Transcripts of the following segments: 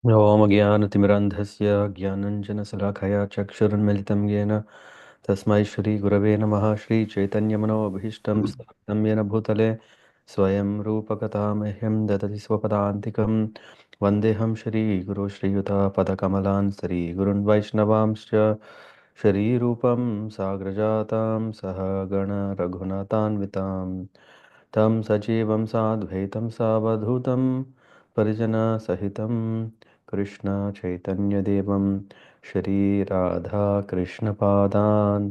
ॐ ज्ञानतिमिरान्धस्य ज्ञानञ्जनशलाखया चक्षुरुन्मिलितं येन तस्मै श्रीगुरवे नमः। श्रीचैतन्यमनोभीष्टं स्थापितं येन भूतले स्वयं रूपकथा मह्यं ददति स्वपदान्तिकं। वन्देऽहं श्रीगुरो श्रीयुतापदकमलान् श्रीगुरुन् वैष्णवांश्च श्रीरूपं साग्रजातां सहगण रघुनाथान्वितां तं सजीवं साद्वैतं सावधूतं परिजनसहितं कृष्ण चैतन्यदेवं श्रीराधाकृष्णपादान्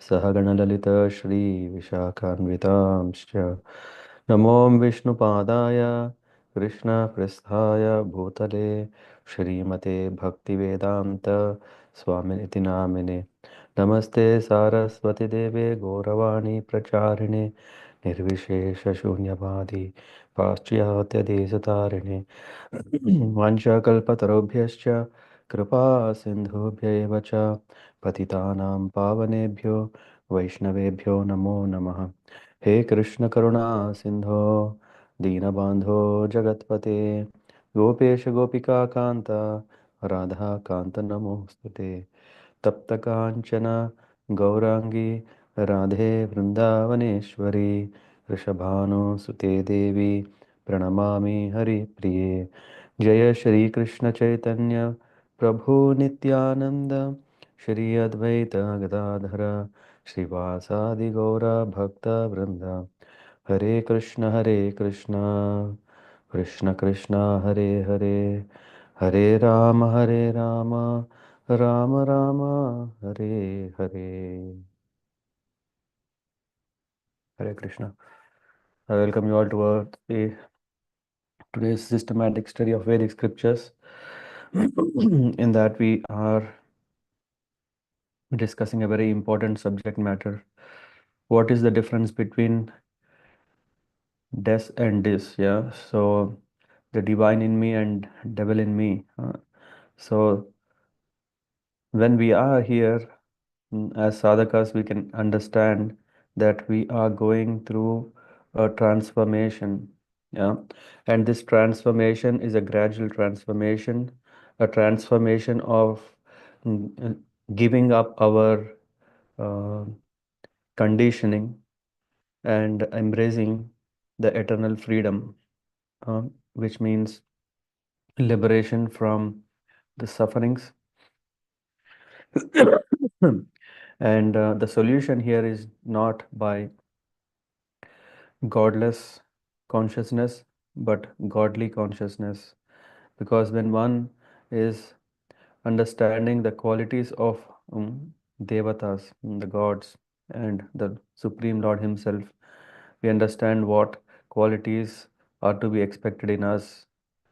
सहगणललित श्रीविशाखान्वितांश्च नमो विष्णुपादाय कृष्णपृष्ठाय भूतले श्रीमते भक्तिवेदान्त स्वामिनिति नामिने नमस्ते सारस्वतीदेवे गौरवाणी प्रचारिणे निर्विशेषशून्यवादी पाश्चात्यदेशतारिणे वाञ्छाकल्पतरुभ्यश्च कृपा सिन्धुभ्य एव च पतितानां पावनेभ्यो वैष्णवेभ्यो नमो नमः। हे कृष्ण करुणा सिन्धो दीनबान्धो जगत्पते गोपेश गोपिका कान्त राधा कान्त नमोऽस्तुते तप्त काञ्चन गौराङ्गी राधे वृन्दावनेश्वरी वृषभानुसुते देवी प्रणमामि हरिप्रिये। जय श्री कृष्ण चैतन्य प्रभु नित्यानंद श्री अद्वैत गदाधर श्रीवासादि गौर भक्त वृंद। हरे Krishna Krishna Krishna Hare Hare Hare Ram Ram Ram Hare Hare. Hare Krishna. I welcome you all to today's systematic study of Vedic scriptures. In that, we are discussing a very important subject matter. What is the difference between des and dis? Yeah, so the divine in me and devil in me. So when we are here as sadhakas, we can understand that we are going through a transformation. Yeah, and this transformation is a gradual transformation, a transformation of giving up our uh, conditioning and embracing the eternal freedom, which means liberation from the sufferings. And the solution here is not by godless consciousness, but godly consciousness. Because when one is understanding the qualities of devatas, the gods, and the Supreme Lord Himself, we understand what qualities are to be expected in us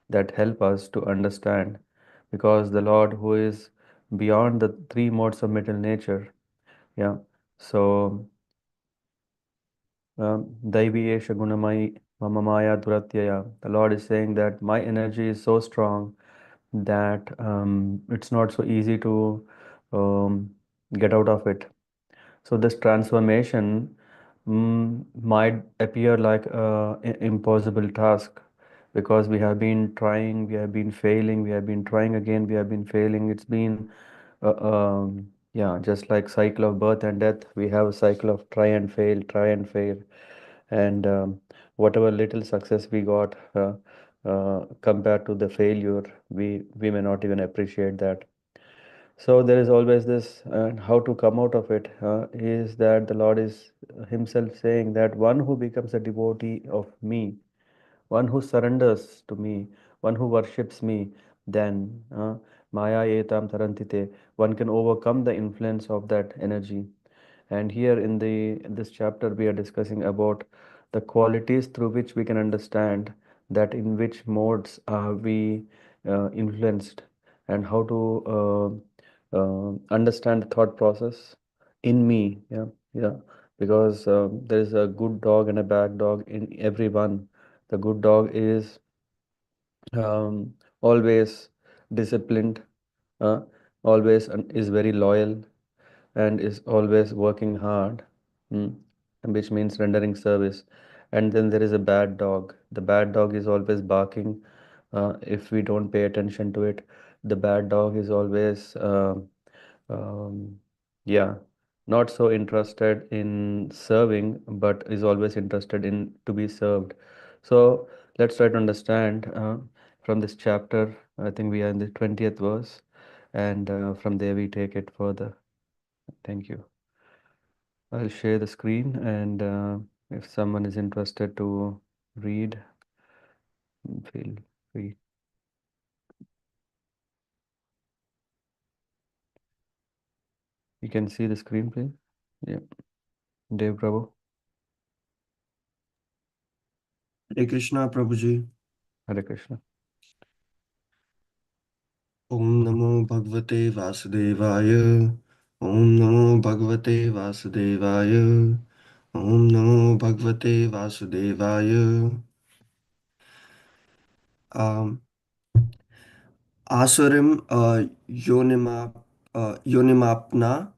that help us to understand. Because the Lord, who is beyond the three modes of material nature, yeah, so Daiviyesha Gunamai Mamamaya Duratyaya. The Lord is saying that my energy is so strong that it's not so easy to get out of it. So this transformation might appear like an impossible task because we have been trying, we have been failing, we have been trying again, we have been failing. It's been yeah, just like cycle of birth and death. We have a cycle of try and fail, and whatever little success we got compared to the failure, we may not even appreciate that. So there is always this, and how to come out of it is that the Lord is Himself saying that one who becomes a devotee of me, one who surrenders to me, one who worships me, then Maya etam tarantite, one can overcome the influence of that energy. And here in this chapter, we are discussing about the qualities through which we can understand that in which modes are we influenced, and how to understand the thought process in me. Yeah, yeah. Because there is a good dog and a bad dog in everyone. The good dog is always disciplined, uh, always is very loyal, and is always working hard, mm, and which means rendering service. And then there is a bad dog. The bad dog is always barking, if we don't pay attention to it. The bad dog is always, um, yeah, not so interested in serving, but is always interested in to be served. So let's try to understand from this chapter. I think we are in the 20th verse, and from there we take it further. Thank you. I'll share the screen, and if someone is interested to read, feel free. You can see the screen, please. Yeah, Dev Prabhu, Hare Krishna, Prabhuji. Hare Krishna. Om Namo Bhagavate Vasudevaya. Om Namo Bhagavate Vasudevaya. Om Namo Bhagavate Vasudevaya. Um, Asurim Yonimapna.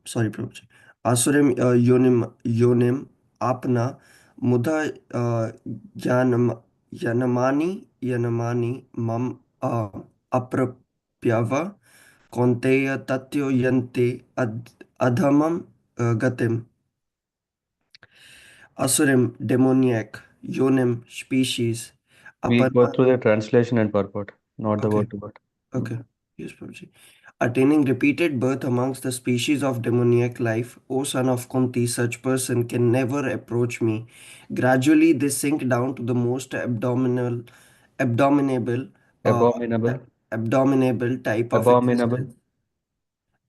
Sorry, Prabhuji. Asurim yonim apna mudha yanamani mam aprapyava konteya tatyo yante adhamam gatim. Asurim demoniac yonim species We go apana. through the translation and purport, not the Okay. word to word. Mm. Okay. Yes, Prabhuji. Attaining repeated birth amongst the species of demoniac life, O son of Kunti, such person can never approach me. Gradually, they sink down to the most abominable, uh, Abominable, abominable type of abominable. existence.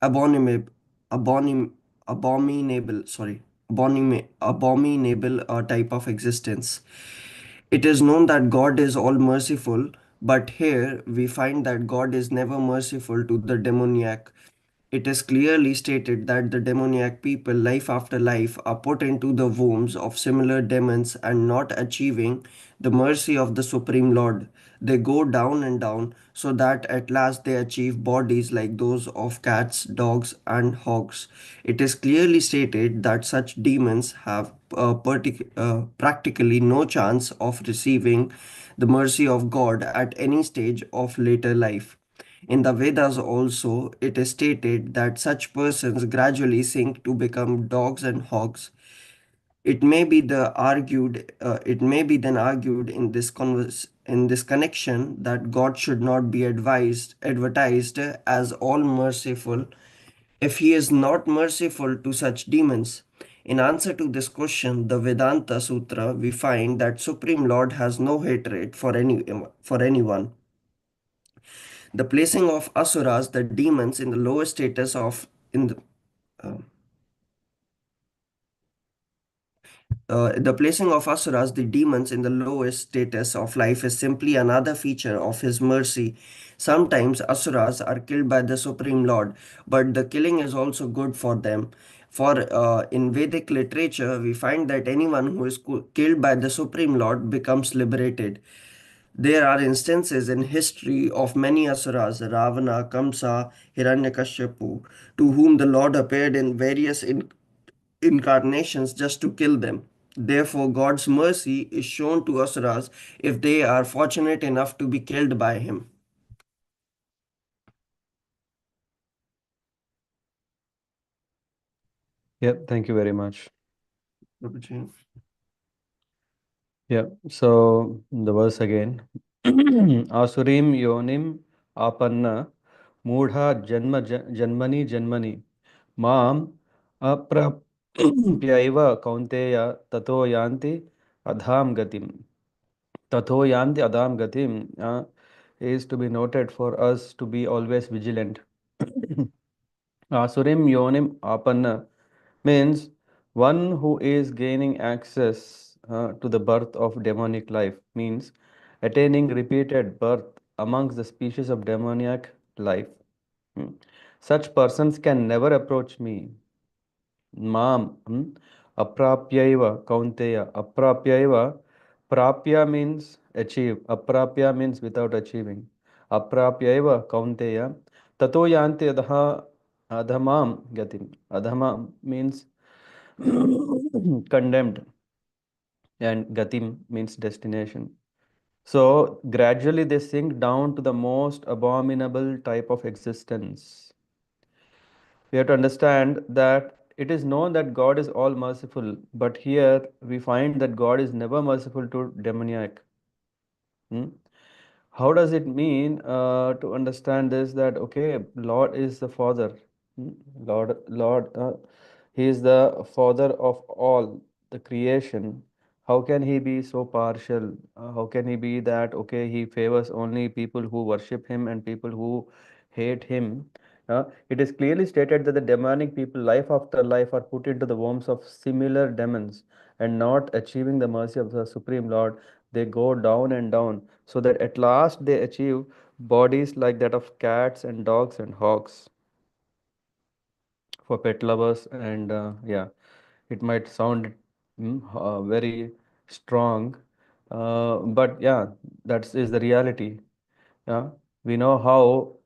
Abominable, abomin, abominable, sorry, abominable type of existence. It is known that God is all merciful, but here we find that God is never merciful to the demoniac. It is clearly stated that the demoniac people, life after life, are put into the wombs of similar demons and not achieving the mercy of the Supreme Lord. They go down and down so that at last they achieve bodies like those of cats, dogs, and hogs. It is clearly stated that such demons have practically no chance of receiving the mercy of God at any stage of later life. In the Vedas also, it is stated that such persons gradually sink to become dogs and hogs. It may be then argued in in this connection that God should not be advertised as all merciful if he is not merciful to such demons. In answer to this question, the Vedanta Sutra, we find that Supreme Lord has no hatred for anyone. The placing of asuras, the demons, in the lower status of in uh, the placing of asuras, the demons, in the lowest status of life is simply another feature of his mercy. Sometimes asuras are killed by the Supreme Lord, but the killing is also good for them. For in Vedic literature, we find that anyone who is killed by the Supreme Lord becomes liberated. There are instances in history of many asuras, Ravana, Kamsa, Hiranyakashipu, to whom the Lord appeared in various incarnations just to kill them. Therefore, God's mercy is shown to asuras if they are fortunate enough to be killed by him. Yep, thank you very much. Prabhuji. Yeah, so the verse again. Asurim yonim apanna mudha janmani janmani mam aprapyaiva kaunteya tato yanti adham gatim. Tato yanti adham gatim is to be noted for us to be always vigilant. Asurim yonim apanna means one who is gaining access to the birth of demonic life, means attaining repeated birth amongst the species of demoniac life. Hmm. Such persons can never approach me. Mam, aprapyaiva, kaunteya. Aprapyaiva, prapya means achieve. Aprapya means without achieving. Aprapyaiva, kaunteya. Tato yanti adhamam gatim. Adhama means condemned, and gatim means destination. So gradually they sink down to the most abominable type of existence. We have to understand that it is known that God is all merciful, but here we find that God is never merciful to demoniac. Hmm? How does it mean to understand this that okay, Lord is the Father, hmm? Lord, He is the Father of all the creation. How can He be so partial? How can He be that okay, He favors only people who worship Him and people who hate Him? It is clearly stated that the demonic people, life after life, are put into the worms of similar demons and not achieving the mercy of the Supreme Lord. They go down and down so that at last they achieve bodies like that of cats and dogs and hogs for pet lovers. And yeah, it might sound very strong, but yeah, that is the reality. Yeah, we know how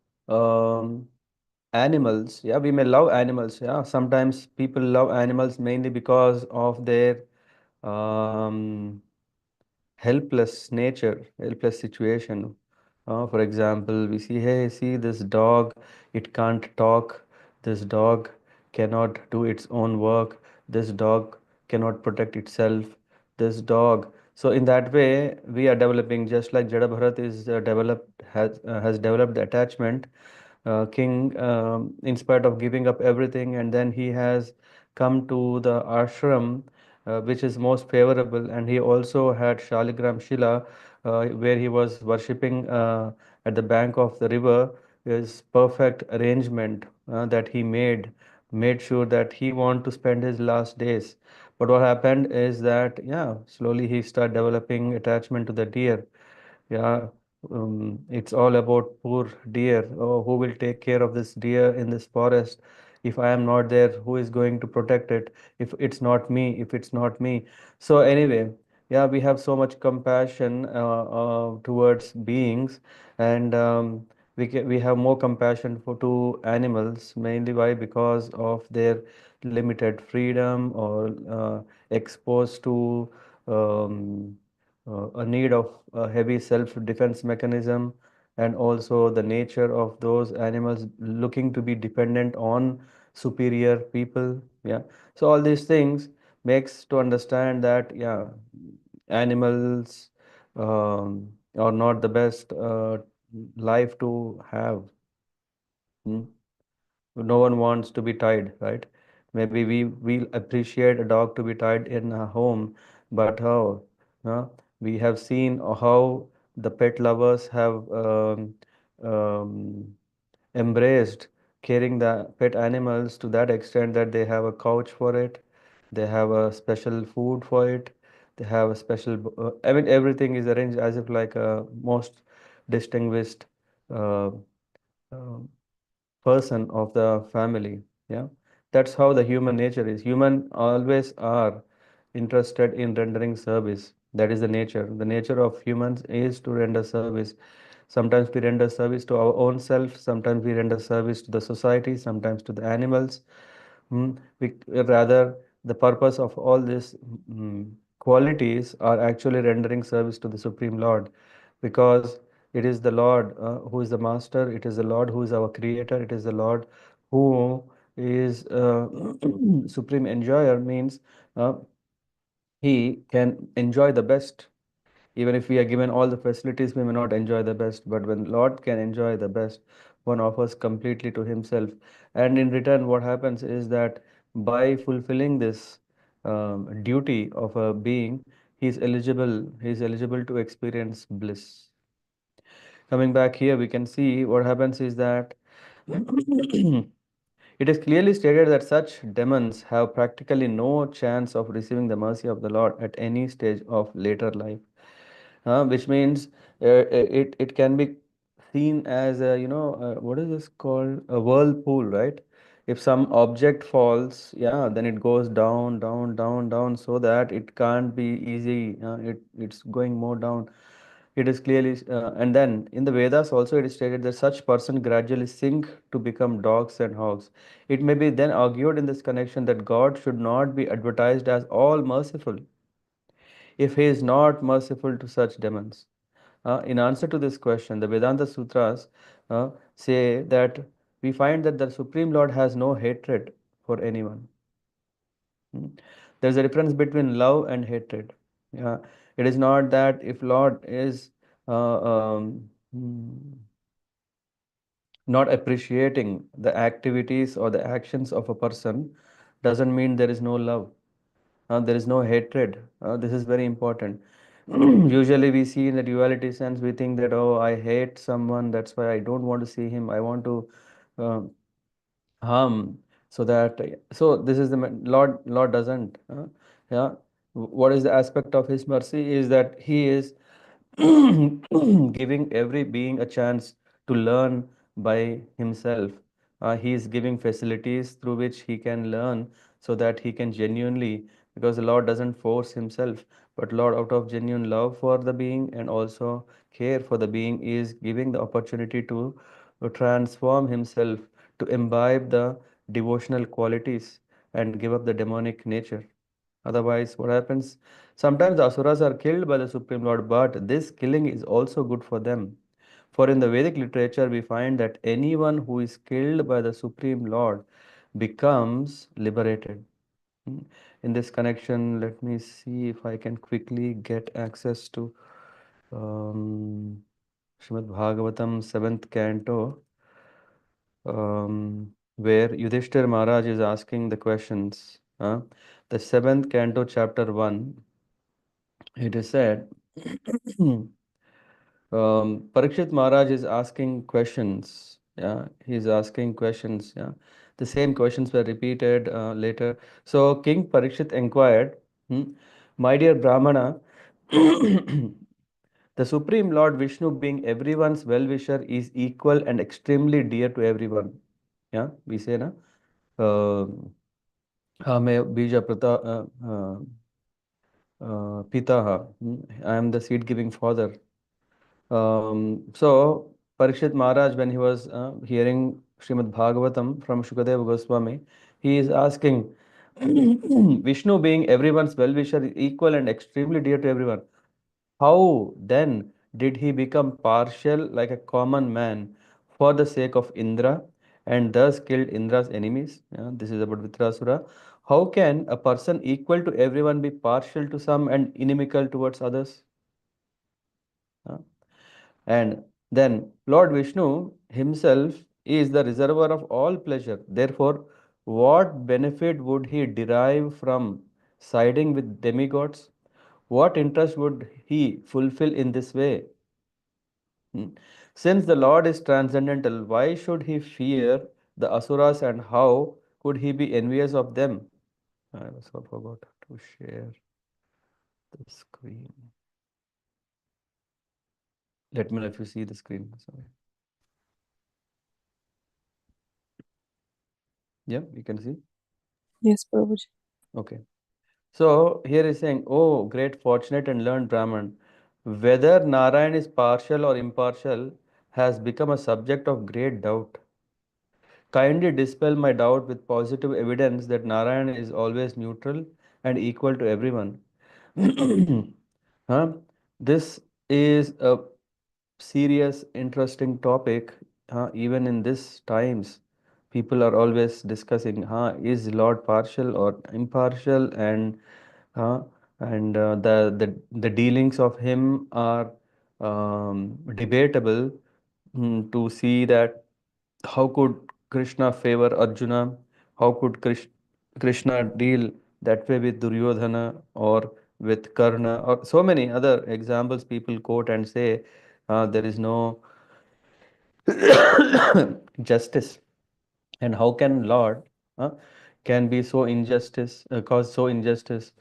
animals. Yeah, we may love animals. Yeah, sometimes people love animals mainly because of their um, helpless nature, helpless situation. For example, we see, hey, see this dog, it can't talk. This dog cannot do its own work. This dog cannot protect itself. This dog. So in that way, we are developing just like Jada Bharat is developed has developed the attachment king, in spite of giving up everything, and then he has come to the ashram, which is most favorable, and he also had Shaligram Shila, where he was worshipping at the bank of the river. His perfect arrangement that he made sure that he want to spend his last days. But what happened is that, yeah, slowly he started developing attachment to the deer. Yeah, it's all about poor deer. Oh, who will take care of this deer in this forest? If I am not there, who is going to protect it? If it's not me, if it's not me. So anyway, yeah, we have so much compassion towards beings, and we have more compassion for to animals. Mainly why? Because of their limited freedom or exposed to. Um, a need of a heavy self-defense mechanism, and also the nature of those animals looking to be dependent on superior people. Yeah, so all these things makes to understand that yeah, animals are not the best life to have. Hmm? No one wants to be tied, right? Maybe we will appreciate a dog to be tied in a home, but how? Uh, we have seen how the pet lovers have um, embraced caring the pet animals to that extent that they have a couch for it, they have a special food for it, they have a special. I mean, everything is arranged as if like a most distinguished. Uh, uh, Person of the family. Yeah, that's how the human nature is. Human always are interested in rendering service. That is the nature. The nature of humans is to render service. Sometimes we render service to our own self, sometimes we render service to the society, sometimes to the animals. Rather, the purpose of all these qualities are actually rendering service to the Supreme Lord, because it is the Lord who is the Master, it is the Lord who is our Creator, it is the Lord who is Supreme Enjoyer, means uh, He can enjoy the best. Even if we are given all the facilities, we may not enjoy the best. But when Lord can enjoy the best, one offers completely to Himself. And in return, what happens is that by fulfilling this duty of a being, he is eligible to experience bliss. Coming back here, we can see what happens is that it is clearly stated that such demons have practically no chance of receiving the mercy of the Lord at any stage of later life, which means it can be seen as a what is this called, a whirlpool, right? If some object falls, yeah, then it goes down, down, down, down, so that it can't be easy. It's going more down. It is clearly, and then in the Vedas also it is stated that such person gradually sink to become dogs and hogs. It may be then argued in this connection that God should not be advertised as all merciful if he is not merciful to such demons. In answer to this question, the Vedanta Sutras say that we find that the Supreme Lord has no hatred for anyone. Hmm. There's a difference between love and hatred. Yeah. It is not that if Lord is not appreciating the activities or the actions of a person, doesn't mean there is no love. There is no hatred. This is very important. Usually, we see in the duality sense, we think that, oh, I hate someone, that's why I don't want to see him. I want to uh, harm. So that, so this is the Lord doesn't. Yeah. What is the aspect of His mercy is that He is giving every being a chance to learn by himself. He is giving facilities through which he can learn so that he can genuinely, because the Lord doesn't force himself, but Lord, out of genuine love for the being and also care for the being, is giving the opportunity to transform himself, to imbibe the devotional qualities and give up the demonic nature. Otherwise, what happens? Sometimes the asuras are killed by the Supreme Lord, but this killing is also good for them. For in the Vedic literature, we find that anyone who is killed by the Supreme Lord becomes liberated. Hmm. In this connection, let me see if I can quickly get access to Srimad Bhagavatam, 7th canto, where Yudhishthir Maharaj is asking the questions. The 7th canto, chapter 1. It is said, Parikshit Maharaj is asking questions. Yeah, he's asking questions. Yeah, the same questions were repeated later. So King Parikshit inquired, "Hmm, My dear Brahmana, the Supreme Lord Vishnu, being everyone's well-wisher, is equal and extremely dear to everyone." Yeah, we say na. हमें बीज प्रता पिता. I am the seed giving father. So Parikshit Maharaj, when he was hearing Srimad Bhagavatam from Shukadeva Goswami, he is asking, Vishnu being everyone's well-wisher, equal and extremely dear to everyone, how then did he become partial like a common man for the sake of Indra and thus killed Indra's enemies? Yeah, this is about Vitrasura. How can a person equal to everyone be partial to some and inimical towards others? Yeah. And then Lord Vishnu himself is the reservoir of all pleasure. Therefore, what benefit would he derive from siding with demigods? What interest would he fulfill in this way? Hmm. Since the Lord is transcendental, why should he fear the asuras and how could he be envious of them? I also forgot to share the screen. Let me know if you see the screen. Sorry. Yeah, you can see. Yes, Prabhuji. Okay. So here is saying, oh, great, fortunate, and learned Brahman, whether Narayan is partial or impartial has become a subject of great doubt. Kindly dispel my doubt with positive evidence that Narayan is always neutral and equal to everyone. Huh? This is a serious, interesting topic. Even in this times, people are always discussing, is Lord partial or impartial, uh, and the dealings of him are debatable. To see that how could Krishna favor Arjuna? How could Krishna deal that way with Duryodhana or with Karna or so many other examples people quote and say there is no justice. And how can Lord uh, can be so injustice, cause so injustice?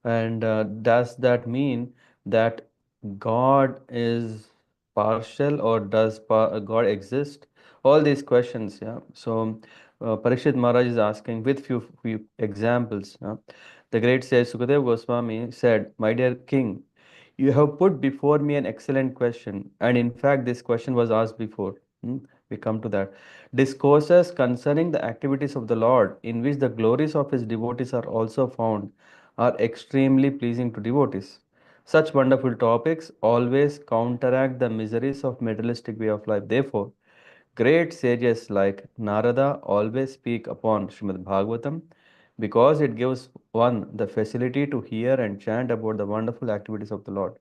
And does that mean that God is partial or does God exist? All these questions, yeah. So Parikshit Maharaj is asking with few examples. The great says Sukadeva Goswami said, "My dear king, you have put before me an excellent question, and in fact, this question was asked before." Hmm, we come to that. Discourses concerning the activities of the Lord, in which the glories of his devotees are also found, are extremely pleasing to devotees. Such wonderful topics always counteract the miseries of materialistic way of life. Therefore, great sages like Narada always speak upon Srimad Bhagavatam because it gives one the facility to hear and chant about the wonderful activities of the Lord.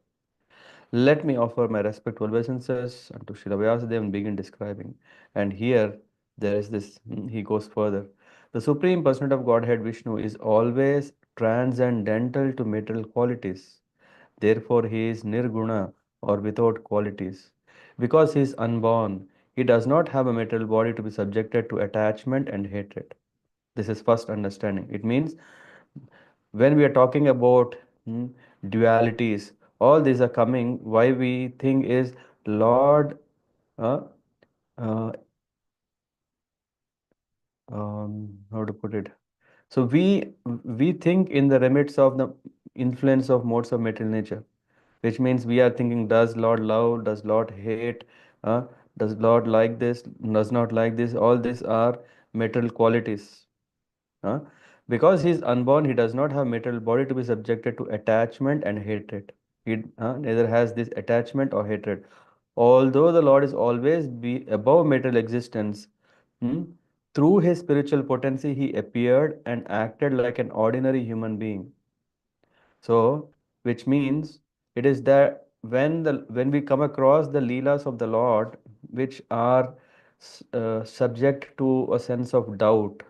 Let me offer my respectful obeisances unto Srila Vyasadeva and begin describing. And here there is this, he goes further. The Supreme Personality of Godhead Vishnu is always transcendental to material qualities. Therefore, he is nirguna or without qualities. Because he is unborn, he does not have a material body to be subjected to attachment and hatred. This is first understanding. It means when we are talking about dualities, all these are coming. Why we think is Lord, uh, uh, how to put it? So we think in the remits of the influence of modes of material nature, which means we are thinking: Does Lord love? Does Lord hate? Uh, does Lord like this? Does not like this? All these are material qualities. Huh? Because he is unborn, he does not have material body to be subjected to attachment and hatred. He neither has this attachment or hatred. Although the Lord is always be above material existence, hmm, through his spiritual potency, he appeared and acted like an ordinary human being. So, which means it is that when we come across the leelas of the Lord, which are subject to a sense of doubt,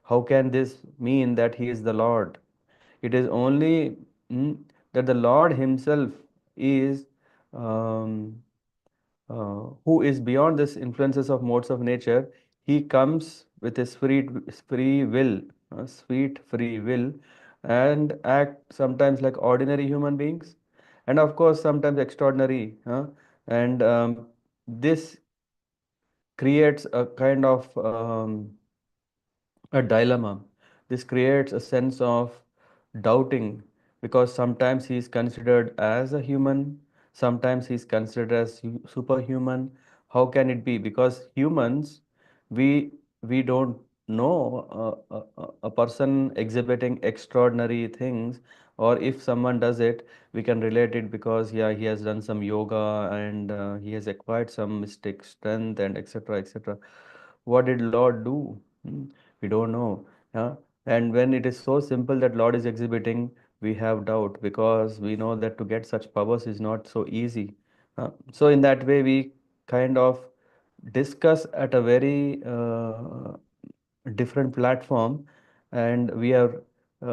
how can this mean that he is the Lord? It is only that the Lord Himself is um, who is beyond this influences of modes of nature. He comes with his free will, sweet free will, and act sometimes like ordinary human beings, and of course sometimes extraordinary. And this creates a kind of a dilemma. This creates a sense of doubting because sometimes he is considered as a human, sometimes he is considered as superhuman. How can it be? Because humans, we we don't know a person exhibiting extraordinary things, or if someone does it, we can relate it because yeah, he has done some yoga and he has acquired some mystic strength and etc. etc. What did Lord do? We don't know. Yeah? And when it is so simple that Lord is exhibiting, we have doubt because we know that to get such powers is not so easy. So in that way, we kind of discuss at a very different platform, and we are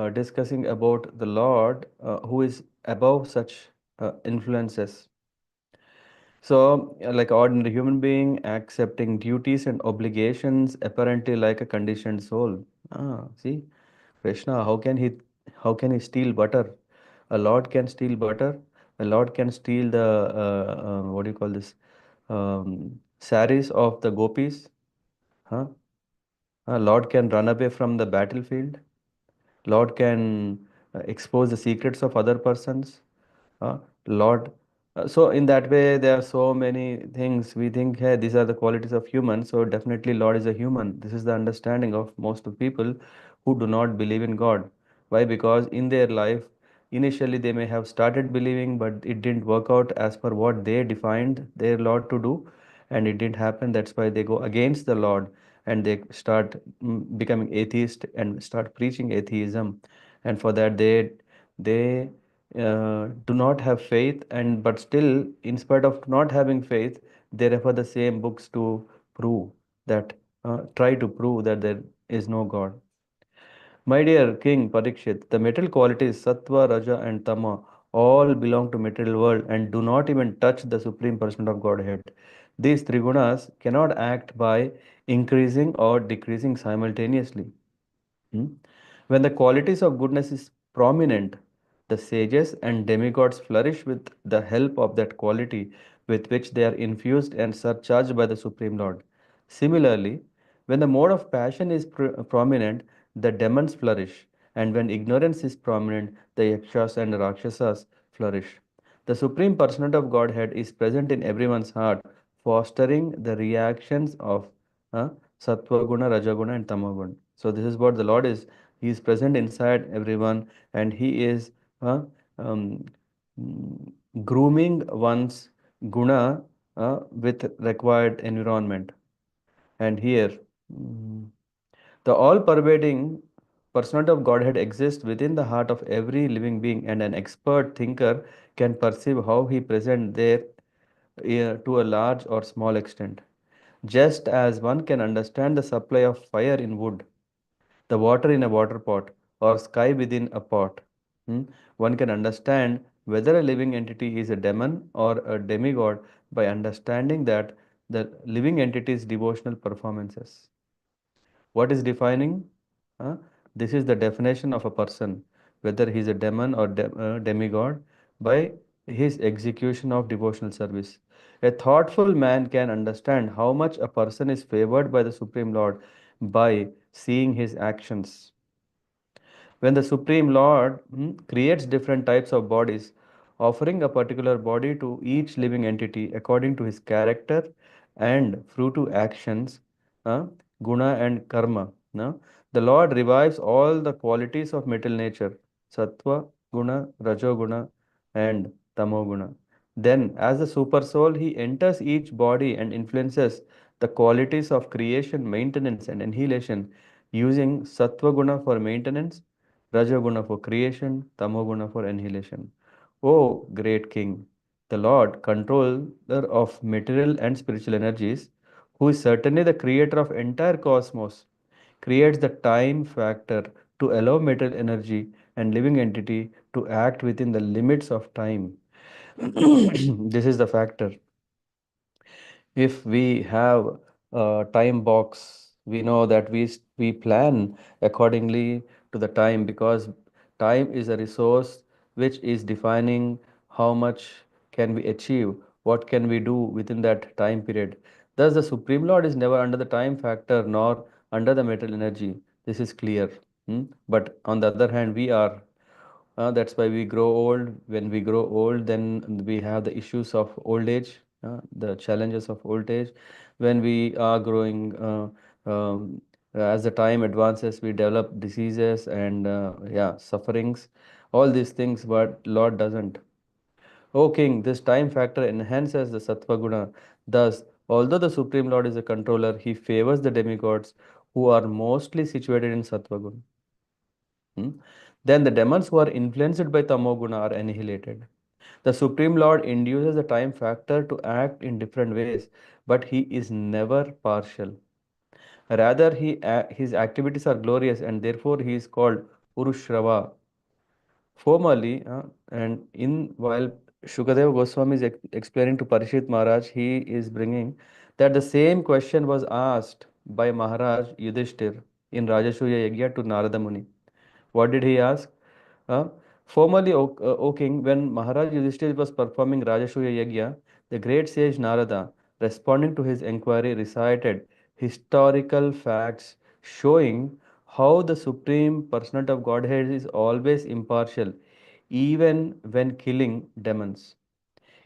discussing about the Lord who is above such influences. So, like ordinary human being accepting duties and obligations, apparently like a conditioned soul. See, Krishna, how can he steal butter? A Lord can steal butter. A Lord can steal the what do you call this? Saris of the gopis. Huh? A Lord can run away from the battlefield. Lord can expose the secrets of other persons. Lord. So in that way, there are so many things we think, hey, these are the qualities of human. So definitely, Lord is a human. This is the understanding of most of people who do not believe in God. Why? Because in their life, initially they may have started believing, but it didn't work out as per what they defined their Lord to do, and it didn't happen. That's why they go against the Lord and they start becoming atheist and start preaching atheism. And for that, they do not have faith, and but still in spite of not having faith, they refer the same books to prove that try to prove that there is no God. My dear King Parikshit, the material qualities Sattva, Raja, and Tama all belong to material world and do not even touch the Supreme Person of Godhead. These three gunas cannot act by increasing or decreasing simultaneously. Hmm? When the qualities of goodness is prominent, the sages and demigods flourish with the help of that quality with which they are infused and surcharged by the Supreme Lord. Similarly, when the mode of passion is prominent, the demons flourish, and when ignorance is prominent, the yakshas and rakshasas flourish. The Supreme Personality of Godhead is present in everyone's heart, fostering the reactions of uh, Sattva Guna, Rajaguna, and Tamaguna. So this is what the Lord is. He is present inside everyone, and He is uh, um, mm, grooming one's guna with required environment. And here, mm, the all pervading personality of Godhead exists within the heart of every living being, and an expert thinker can perceive how he present there to a large or small extent. Just as one can understand the supply of fire in wood, the water in a water pot, or sky within a pot, hmm, one can understand whether a living entity is a demon or a demigod by understanding that the living entity's devotional performances. What is defining? Huh? This is the definition of a person, whether he is a demon or demigod, by his execution of devotional service. A thoughtful man can understand how much a person is favored by the Supreme Lord by seeing his actions. When the Supreme Lord creates different types of bodies, offering a particular body to each living entity according to his character and fruitive actions, uh, guna and karma. The Lord revives all the qualities of material nature, sattva, guna, rajoguna, and tamoguna. Then, as the super soul, he enters each body and influences the qualities of creation, maintenance, and annihilation using sattva guna for maintenance, Rajoguna for creation, Tamoguna for annihilation. O great King, the Lord, controller of material and spiritual energies, who is certainly the creator of entire cosmos, creates the time factor to allow material energy and living entity to act within the limits of time. This is the factor. If we have a time box, we know that we plan accordingly to the time, because time is a resource which is defining how much can we achieve, what can we do within that time period. Thus the Supreme Lord is never under the time factor nor under the material energy. This is clear. But on the other hand, we are. That's why we grow old. When we grow old, then we have the issues of old age, the challenges of old age. When we are growing, as the time advances, we develop diseases and yeah, sufferings, all these things. But Lord doesn't. O King, this time factor enhances the Sattva Guna. Thus, although the Supreme Lord is a controller, he favors the demigods who are mostly situated in Sattva Guna. Hmm? Then the demons who are influenced by tamoguna are annihilated. The Supreme Lord induces the time factor to act in different ways, but he is never partial. Rather, his activities are glorious, and therefore he is called Purushrava. Formerly, and in while Shukadeva Goswami is explaining to Parishit Maharaj, he is bringing that the same question was asked by Maharaj Yudhishthir in Rajasuya Yagya to Narada Muni. What did he ask? Uh, Formerly, o king, when Maharaj Yudhishthira was performing Rajasuya Yagya, the great sage Narada, responding to his inquiry, recited historical facts showing how the Supreme Personality of Godhead is always impartial, even when killing demons.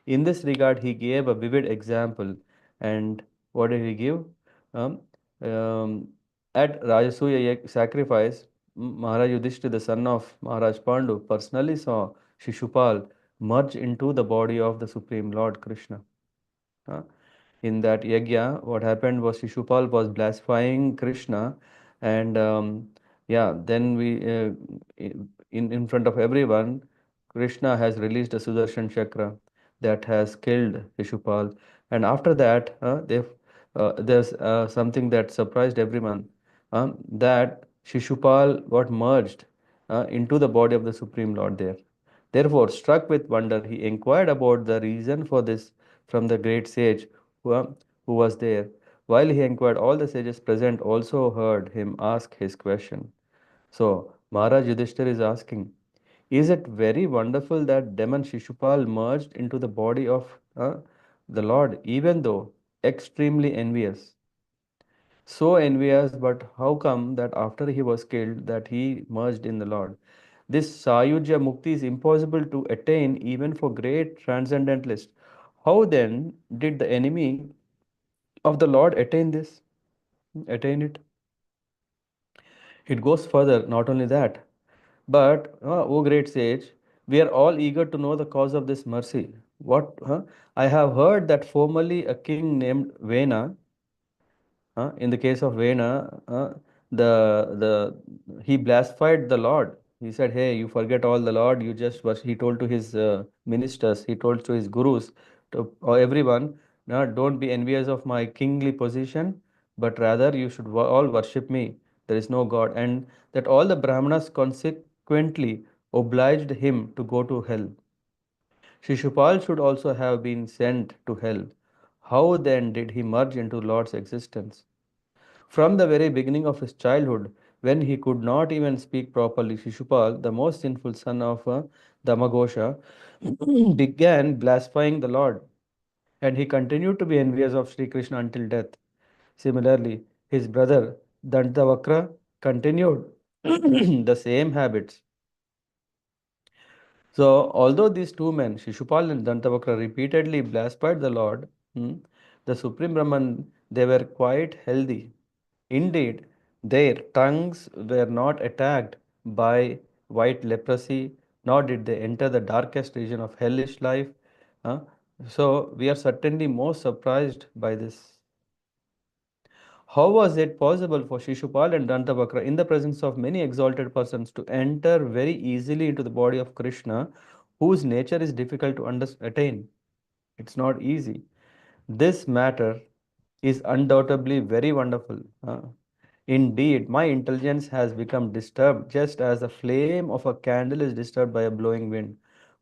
In this regard, he gave a vivid example. And what did he give? Um, um, at Rajasuya sacrifice, Maharaj Yudhishthira, the son of Maharaj Pandu, personally saw Shishupal merge into the body of the Supreme Lord Krishna. Uh, in that yagya, what happened was Shishupal was blaspheming Krishna, and yeah, then in front of everyone, Krishna has released a Sudarshan chakra that has killed Shishupal, and after that, there's something that surprised everyone, that Shishupal got merged into the body of the Supreme Lord there. Therefore, struck with wonder, he inquired about the reason for this from the great sage who was there. While he inquired, all the sages present also heard him ask his question. So, Maharaj Yudhishthir is asking, is it very wonderful that demon Shishupal merged into the body of the Lord, even though extremely envious? So envious, but how come that after he was killed, that he merged in the Lord? This Sayujya Mukti is impossible to attain even for great transcendentalists. How then did the enemy of the Lord attain this? Attain it? It goes further, not only that, but, O great sage, We are all eager to know the cause of this mercy. What? Huh? I have heard that formerly a king named Vena, in the case of Vena, the he blasphemed the Lord. He said, "Hey, you forget all the Lord. You just was." He told to his ministers. He told to his gurus, to or everyone, "No, don't be envious of my kingly position, but rather you should all worship me. There is no God." And that all the Brahmanas consequently obliged him to go to hell. Shishupal should also have been sent to hell. How then did he merge into Lord's existence? From the very beginning of his childhood, when he could not even speak properly, Shishupal, the most sinful son of Damagosha, began blaspheming the Lord, and he continued to be envious of Sri Krishna until death. Similarly, his brother Dantavakra continued the same habits. So, although these two men, Shishupal and Dantavakra, repeatedly blasphemed the Lord, the Supreme Brahman, they were quite healthy. Indeed, their tongues were not attacked by white leprosy, nor did they enter the darkest region of hellish life. Uh, so, we are certainly most surprised by this. How was it possible for Shishupal and Dantavakra, in the presence of many exalted persons, to enter very easily into the body of Krishna, whose nature is difficult to attain? It's not easy. This matter is undoubtedly very wonderful. Indeed, my intelligence has become disturbed just as the flame of a candle is disturbed by a blowing wind.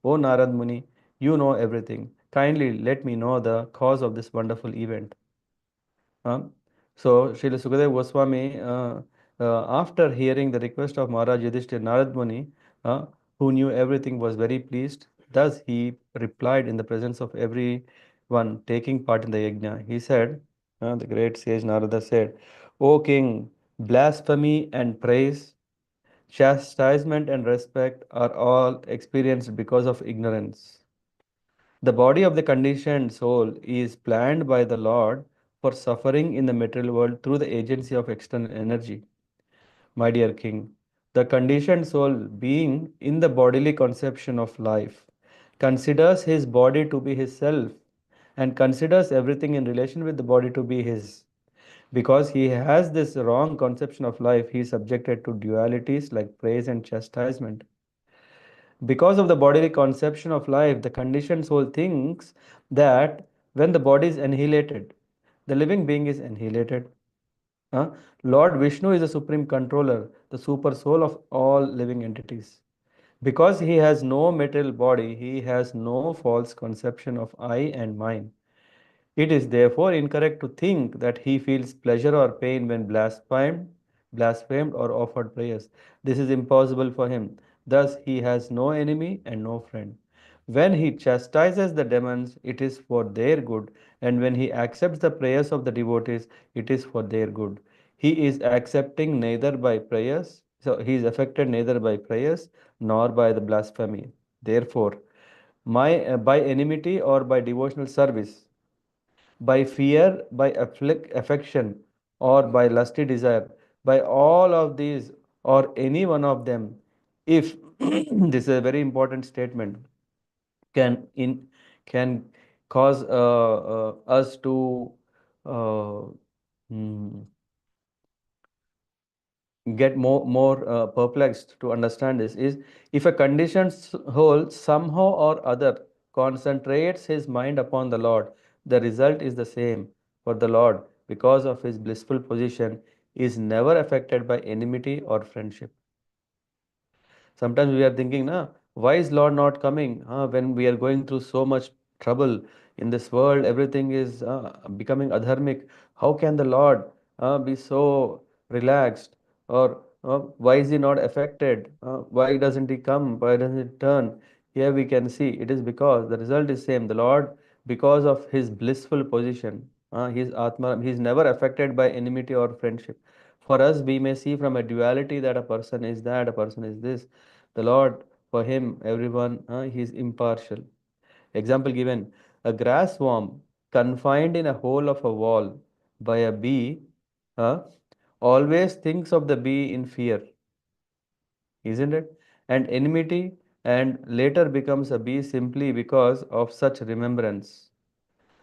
O Narad Muni, you know everything. Kindly let me know the cause of this wonderful event. Uh, so, Srila Sukadeva Goswami, after hearing the request of Maharaj Yudhishthir, Narad Muni, who knew everything, was very pleased. Thus, he replied in the presence of everyone taking part in the yajna. He said, the great sage Narada said, O king, blasphemy and praise, chastisement and respect are all experienced because of ignorance. The body of the conditioned soul is planned by the Lord for suffering in the material world through the agency of external energy. My dear king, the conditioned soul, being in the bodily conception of life, considers his body to be his self and considers everything in relation with the body to be his. Because he has this wrong conception of life, he is subjected to dualities like praise and chastisement. Because of the bodily conception of life, the conditioned soul thinks that when the body is annihilated, the living being is annihilated. Huh? Lord Vishnu is the supreme controller, the super soul of all living entities. Because he has no material body, he has no false conception of I and mine. It is therefore incorrect to think that he feels pleasure or pain when blasphemed or offered prayers. This is impossible for him. Thus, he has no enemy and no friend. When he chastises the demons, it is for their good, and when he accepts the prayers of the devotees, it is for their good. He is accepting neither by prayers, so he is affected neither by prayers nor by the blasphemy. Therefore, by enmity or by devotional service, by fear, by affection, or by lusty desire, by all of these or any one of them, if this is a very important statement, can in can cause us to uh, mm, get more perplexed to understand this is if a conditioned whole somehow or other concentrates his mind upon the Lord, the result is the same, for the Lord, because of his blissful position, is never affected by enmity or friendship. Sometimes we are thinking, why is Lord not coming? When we are going through so much trouble in this world, everything is becoming adharmic. How can the Lord be so relaxed? Or why is he not affected? Why doesn't he come? Why doesn't he turn? Here we can see it is because the result is same. The Lord, because of his blissful position, his Atma, he is never affected by enmity or friendship. For us, we may see from a duality that a person is that, a person is this. The Lord, for him, everyone, he is impartial. Example given, a grass worm confined in a hole of a wall by a bee uh, always thinks of the bee in fear, isn't it? And enmity and later becomes a bee simply because of such remembrance.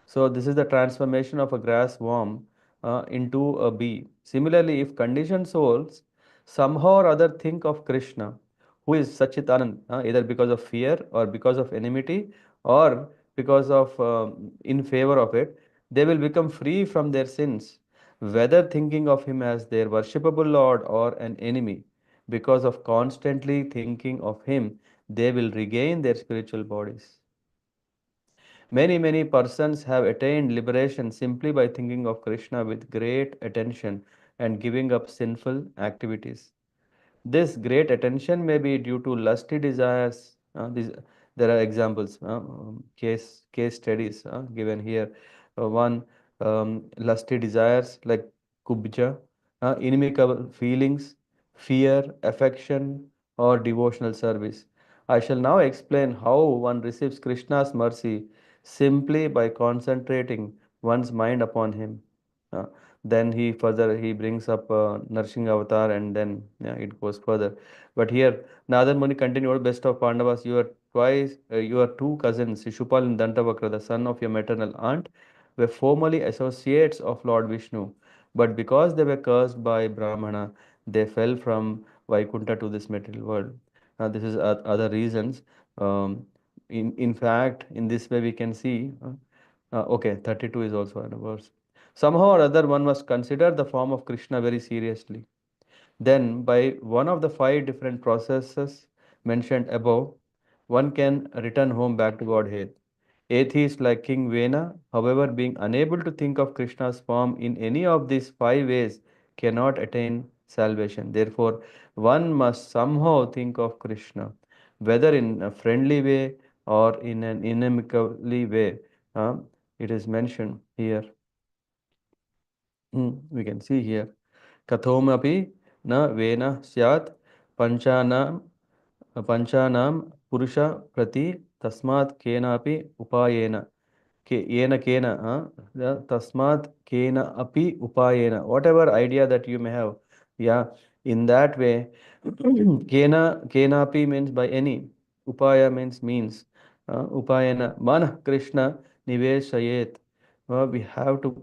So this is the transformation of a grass worm into a bee. Similarly, if conditioned souls somehow or other think of Krishna, who is Sachit Anand, either because of fear or because of enmity or because of in favor of it, they will become free from their sins, whether thinking of him as their worshipable Lord or an enemy. Because of constantly thinking of him, they will regain their spiritual bodies. Many persons have attained liberation simply by thinking of Krishna with great attention and giving up sinful activities. This great attention may be due to lusty desires. There are examples, case studies given here. One, lusty desires like kubja, inimical feelings, fear, affection, or devotional service. I shall now explain how one receives Krishna's mercy simply by concentrating one's mind upon him. Uh, then he brings up nourishing avatar, and then yeah, it goes further. But here Nadan Muni continued, best of Pandavas, your two cousins Shishupal and Dantavakra, the son of your maternal aunt, were formerly associates of Lord Vishnu, but because they were cursed by Brahmana, they fell from Vaikuntha to this material world. This is other reasons. um, in fact, in this way we can see okay, 32 is also a verse. Somehow or other, one must consider the form of Krishna very seriously. Then, by one of the five different processes mentioned above, one can return home back to Godhead. Atheists like King Vena, however, being unable to think of Krishna's form in any of these five ways, cannot attain salvation. Therefore, one must somehow think of Krishna, whether in a friendly way or in an inimically way. Uh, it is mentioned here. We can see here. कथोमपि न when स्यात् पञ्चानां पञ्चानां पुरुष प्रति तस्मात् केनापि उपायेन येन केन तस्मात् केन अपि उपायेन whatever idea that you may have, yeah, in that way. kena kenapi means by any, upaya means upayena mana Krishna niveshayet. We have to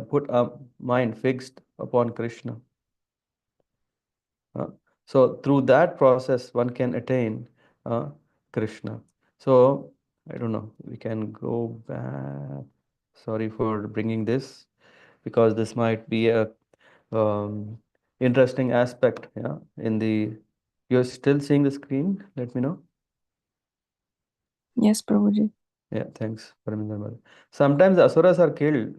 put our mind fixed upon Krishna. Uh, so through that process, one can attain uh, Krishna. So I don't know. We can go back. Sorry for bringing this because this might be a um, interesting aspect. Yeah, in the you're still seeing the screen. Let me know. Yes, Prabhuji. Yeah, thanks, Paraminder. Sometimes asuras are killed.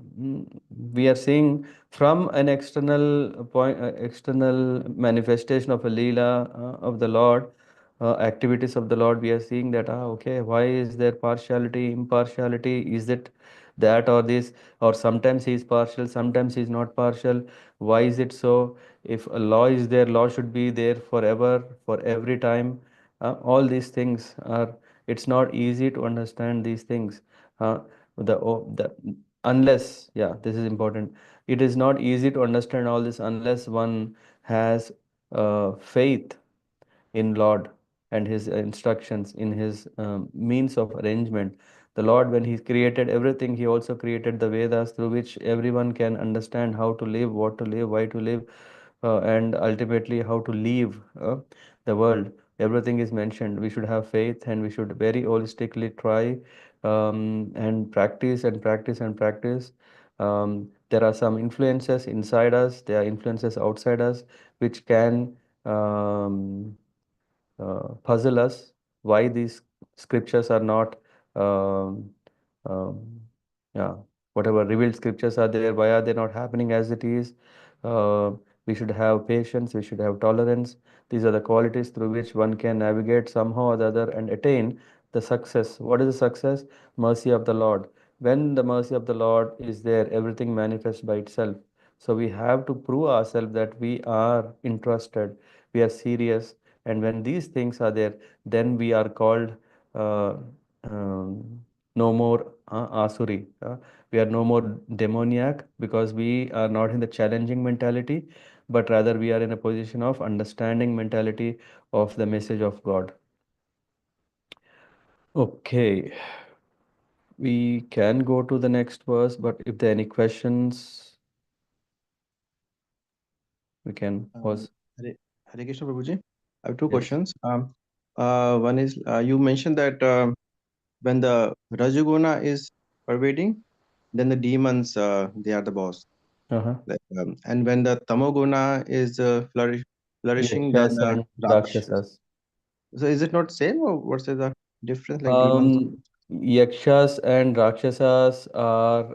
We are seeing from an external point, external manifestation of a leela of the Lord, activities of the Lord. We are seeing that okay, why is there partiality, impartiality? Is it that or this? Or sometimes he is partial, sometimes he is not partial. Why is it so? If a law is there, law should be there forever, for every time. All these things are, it's not easy to understand these things. uh, the unless, yeah, this is important, it is not easy to understand all this unless one has faith in Lord and his instructions, in his means of arrangement. The Lord, when he created everything, he also created the Vedas through which everyone can understand how to live, what to live, why to live, and ultimately how to leave the world. Everything is mentioned. We should have faith and we should very holistically try and practice and practice and practice. There are some influences inside us, there are influences outside us which can um, puzzle us why these scriptures are not um, um, yeah, whatever revealed scriptures are there, why are they not happening as it is. uh, we should have patience, we should have tolerance. These are the qualities through which one can navigate somehow or the other and attain the success. What is the success? Mercy of the Lord. When the mercy of the Lord is there, everything manifests by itself. So we have to prove ourselves that we are interested, we are serious, and when these things are there, then we are called uh, um, no more asuri. We are no more demoniac because we are not in the challenging mentality, but rather we are in a position of understanding mentality of the message of God. Okay, we can go to the next verse, but if there are any questions, we can Uh, pause. Hare, Hare Krishna Prabhuji. I have two Yes. questions. One is you mentioned that when the Rajaguna is pervading, then the demons they are the boss. Uh-huh. And when the Tamoguna is flourishing, then Yakshas and Rakshas. Rakshasas. So is it not same or what's the difference like demons? Yakshas and Rakshasas are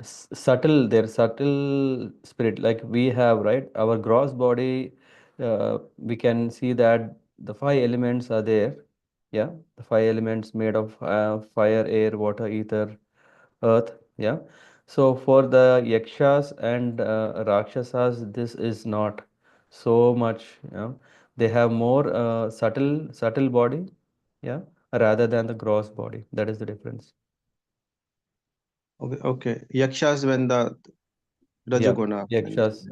subtle. They're subtle spirit. Like we have, right? Our gross body, we can see that the five elements are there. Yeah, the five elements made of fire, air, water, ether, earth. Yeah. So for the yakshas and rakshasas, this is not so much. They have more subtle body. Yeah, rather than the gross body. That is the difference. Okay, okay. Yakshas when the Yeah, Rajaguna when yakshas.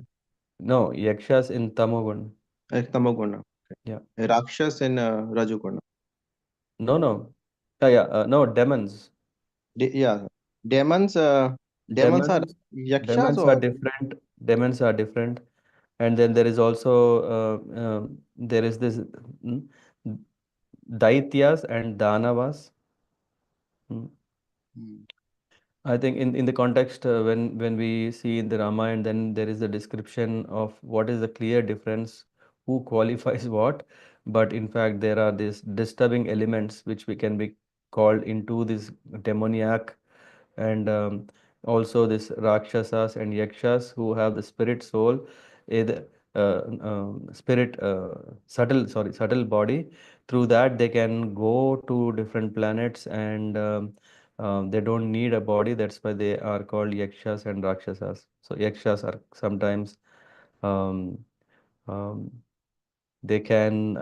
No, yakshas in tamogun. Tamoguna. Yeah. Rakshas in Rajaguna. No, no. Yeah. No, demons. Yeah, demons. Demons are Demons. yakshas Demons are or different. Demons are different. And then there is also there is this mm, Daityas and Danavas. Mm. Hmm. I think in the context when we see in the Ramayana, then there is a description of what is the clear difference, who qualifies what, but in fact there are these disturbing elements which we can be called into this demoniac and also this Rakshasas and Yakshas who have the spirit soul, either spirit subtle body. Through that they can go to different planets and they don't need a body. That's why they are called Yakshas and Rakshasas. So Yakshas are sometimes um, um, they can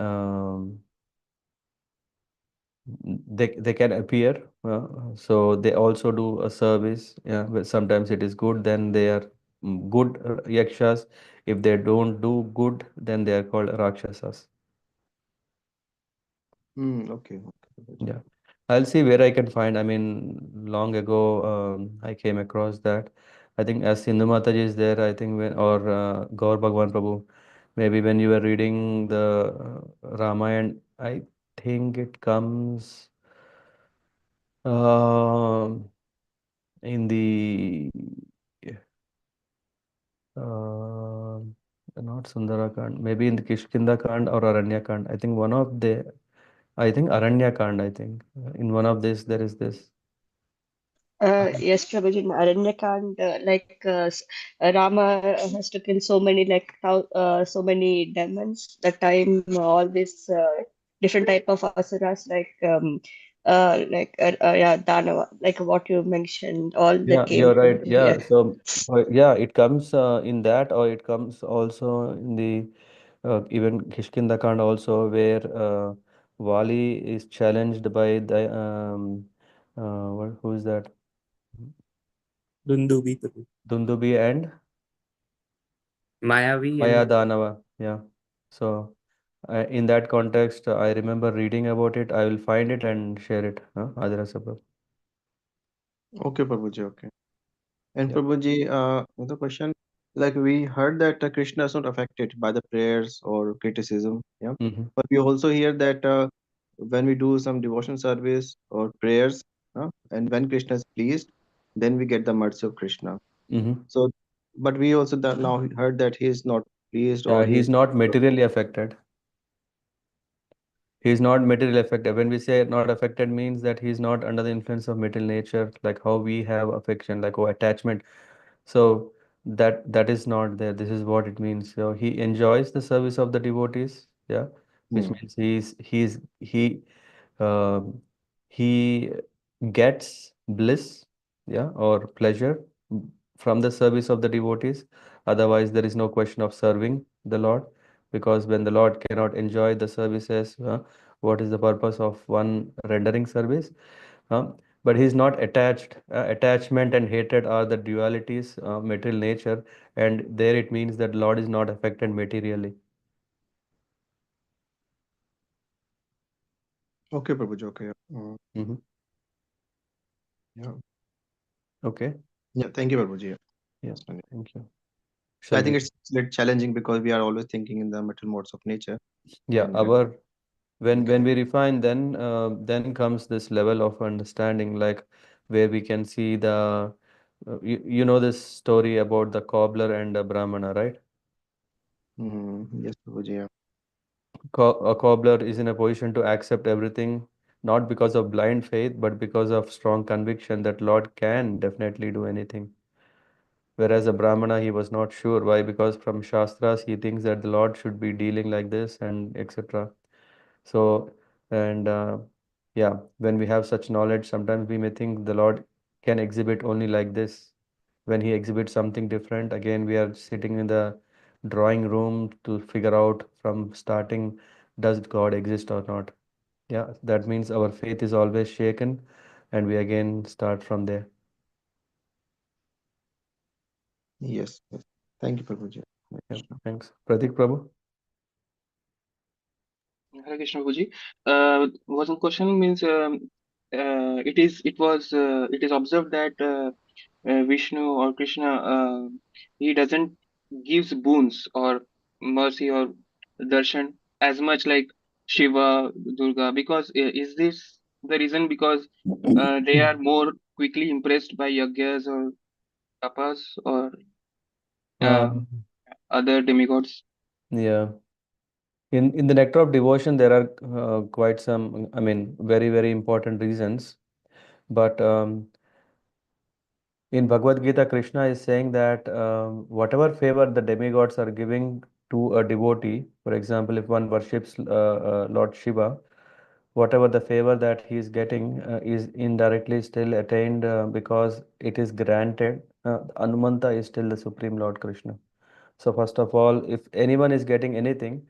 they can appear so they also do a service, yeah, but sometimes it is good, then they are good yakshas. If they don't do good, then they are called rakshasas. Okay, okay. Yeah, I'll see where I can find. I mean, long ago I came across that. I think as Sindhu Mataji is there, I think when or Gaur Bhagwan Prabhu, maybe when you were reading the Ramayana, I think it comes um in the uh, not Sundarakand, maybe in the Kishkinda Kand or Aranya Kand. I think one of the, I think Aranya Kand, I think. In one of this, there is this. Yes, Prabhuji, in Aranyakand, Rama has taken so many so many demons. The time all this different type of asuras yeah, Danava, like what you mentioned, all that Yeah, came you're right. into Yeah, here. so yeah, it comes in that, or it comes also in the even Kishkinda Kand also, where Wali is challenged by the who is that? Dundubi Prabhu. Dundubi and Mayavi Maya and Danava. Yeah. So in that context, I remember reading about it. I will find it and share it. Adira Sabha. Okay, Prabhuji, okay. And Yeah. Prabhuji, another question. Like we heard that Krishna is not affected by the prayers or criticism. Yeah. Mm-hmm. But we also hear that when we do some devotion service or prayers, and when Krishna is pleased, then we get the mercy of Krishna. Mm-hmm. So, but we also that now heard that he is not pleased or Yeah, he he's is. not materially affected. He's not materially affected. When we say not affected means that he's not under the influence of material nature, like how we have affection, like oh, attachment. So that is not there. This is what it means. So he enjoys the service of the devotees, yeah, which Hmm. means um, he gets bliss, yeah, or pleasure from the service of the devotees. Otherwise, there is no question of serving the Lord, because when the Lord cannot enjoy the services, what is the purpose of one rendering service? But he's not attached. Attachment and hatred are the dualities, material nature, and there it means that Lord is not affected materially. Okay, Prabhuji. Okay. Hmm. Yeah. Okay. Yeah. Thank you, Prabhuji. Yeah. Yeah. Understand it. Thank you. So I Shall think we? it's a little challenging because we are always thinking in the material modes of nature, Yeah. and Our when okay. when we refine, then comes this level of understanding, like where we can see the you know this story about the cobbler and the brahmana, right? Yes, Prabhuji. Yeah. A cobbler is in a position to accept everything, not because of blind faith, but because of strong conviction that Lord can definitely do anything. Whereas a Brahmana, he was not sure. Why? Because from Shastras, he thinks that the Lord should be dealing like this and etc. So, and yeah, when we have such knowledge, sometimes we may think the Lord can exhibit only like this. When he exhibits something different, again, we are sitting in the drawing room to figure out from starting, does God exist or not? Yeah, that means our faith is always shaken, and we again start from there. Yes. Yes. Thank you, Prabhuji. Hare Yeah, Krishna. thanks. Pratik Prabhu? Hare Krishna Guruji. One question means it is observed that Vishnu or Krishna he doesn't gives boons or mercy or darshan as much like Shiva, Durga, because is this the reason because they are more quickly impressed by yagyas or tapas or uh, Um, other demigods? yeah. In the nectar of devotion, there are quite some, I mean, very, very important reasons. But in Bhagavad Gita, Krishna is saying that whatever favor the demigods are giving to a devotee, for example, if one worships Lord Shiva, whatever the favor that he is getting is indirectly still attained because it is granted. Anumanta is still the Supreme Lord Krishna. So first of all, if anyone is getting anything,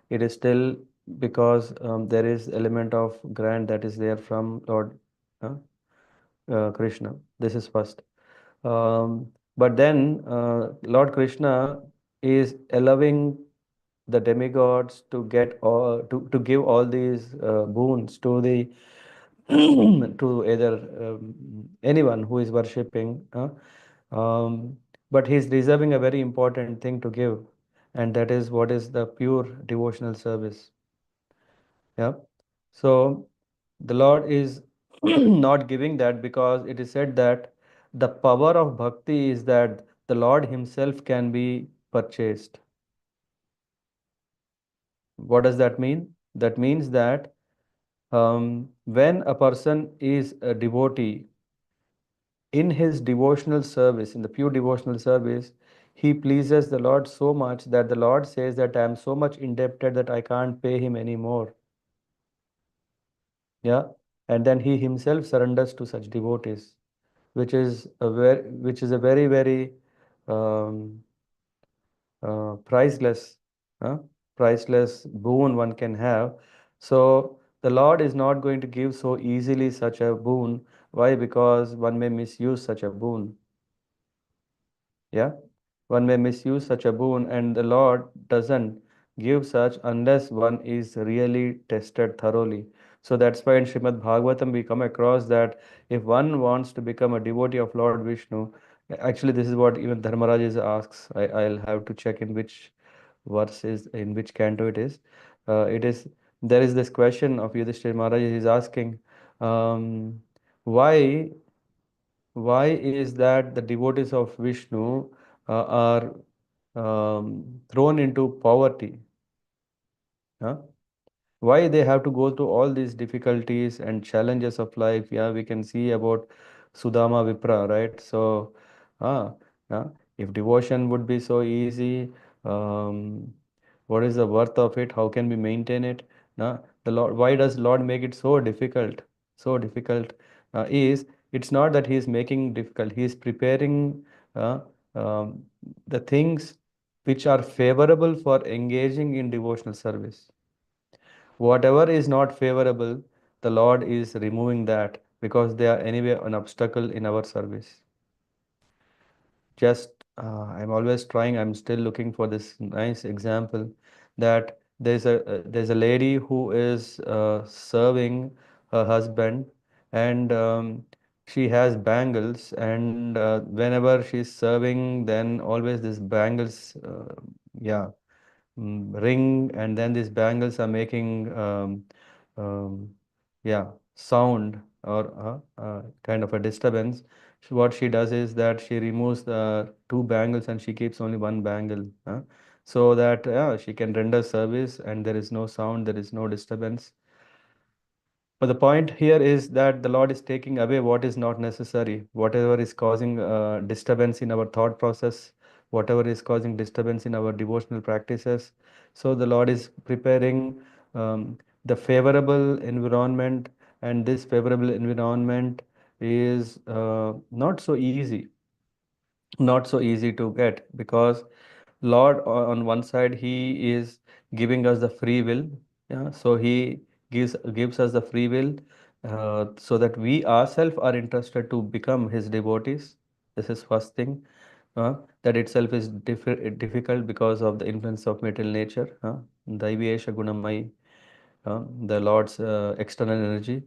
it is still because there is element of grant that is there from Lord uh, Krishna. This is first. But then Lord Krishna is allowing the demigods to get all to give all these boons to the to either anyone who is worshipping. Um, but he is reserving a very important thing to give, and that is what is the pure devotional service. Yeah. So the Lord is not giving that because it is said that the power of bhakti is that the Lord Himself can be purchased. What does that mean? That means that when a person is a devotee in his devotional service, in the pure devotional service, he pleases the Lord so much that the Lord says that I am so much indebted that I can't pay him anymore. Yeah. And then he himself surrenders to such devotees, which is a very, very um, priceless, uh, priceless boon one can have. So the Lord is not going to give so easily such a boon. Why? Because one may misuse such a boon. Yeah, one may misuse such a boon, and the Lord doesn't give such unless one is really tested thoroughly. So that's why in Srimad Bhagavatam we come across that if one wants to become a devotee of Lord Vishnu, actually this is what even Dharmaraj asks. I'll have to check in which verse is in which canto it is. It is there is this question of Yudhishthir Maharaj is asking, um, why why is that the devotees of Vishnu are thrown into poverty? Huh? Why they have to go through all these difficulties and challenges of life? Yeah, we can see about Sudama Vipra, right? So, ah, yeah, if devotion would be so easy, um, what is the worth of it? How can we maintain it? The Lord, why does Lord make it so difficult? So difficult is it's not that He is making difficult. He is preparing uh, um, the things which are favorable for engaging in devotional service. Whatever is not favorable, the Lord is removing that because they are anyway an obstacle in our service. Just I'm always trying, I'm still looking for this nice example that there's a lady who is serving her husband, and she has bangles, and whenever she's serving, then always this bangles, yeah, ring, and then these bangles are making um, yeah, sound, or kind of a disturbance. What she does is that she removes the two bangles and she keeps only one bangle, so that she can render service and there is no sound, there is no disturbance. But the point here is that the Lord is taking away what is not necessary, whatever is causing disturbance in our thought process, whatever is causing disturbance in our devotional practices. So the Lord is preparing the favorable environment, and this favorable environment is not so easy to get, because Lord, on one side, He is giving us the free will. Yeah, so He gives us the free will, so that we ourselves are interested to become His devotees. This is first thing. That itself is difficult because of the influence of material nature. Daivesha gunamai, the Lord's external energy.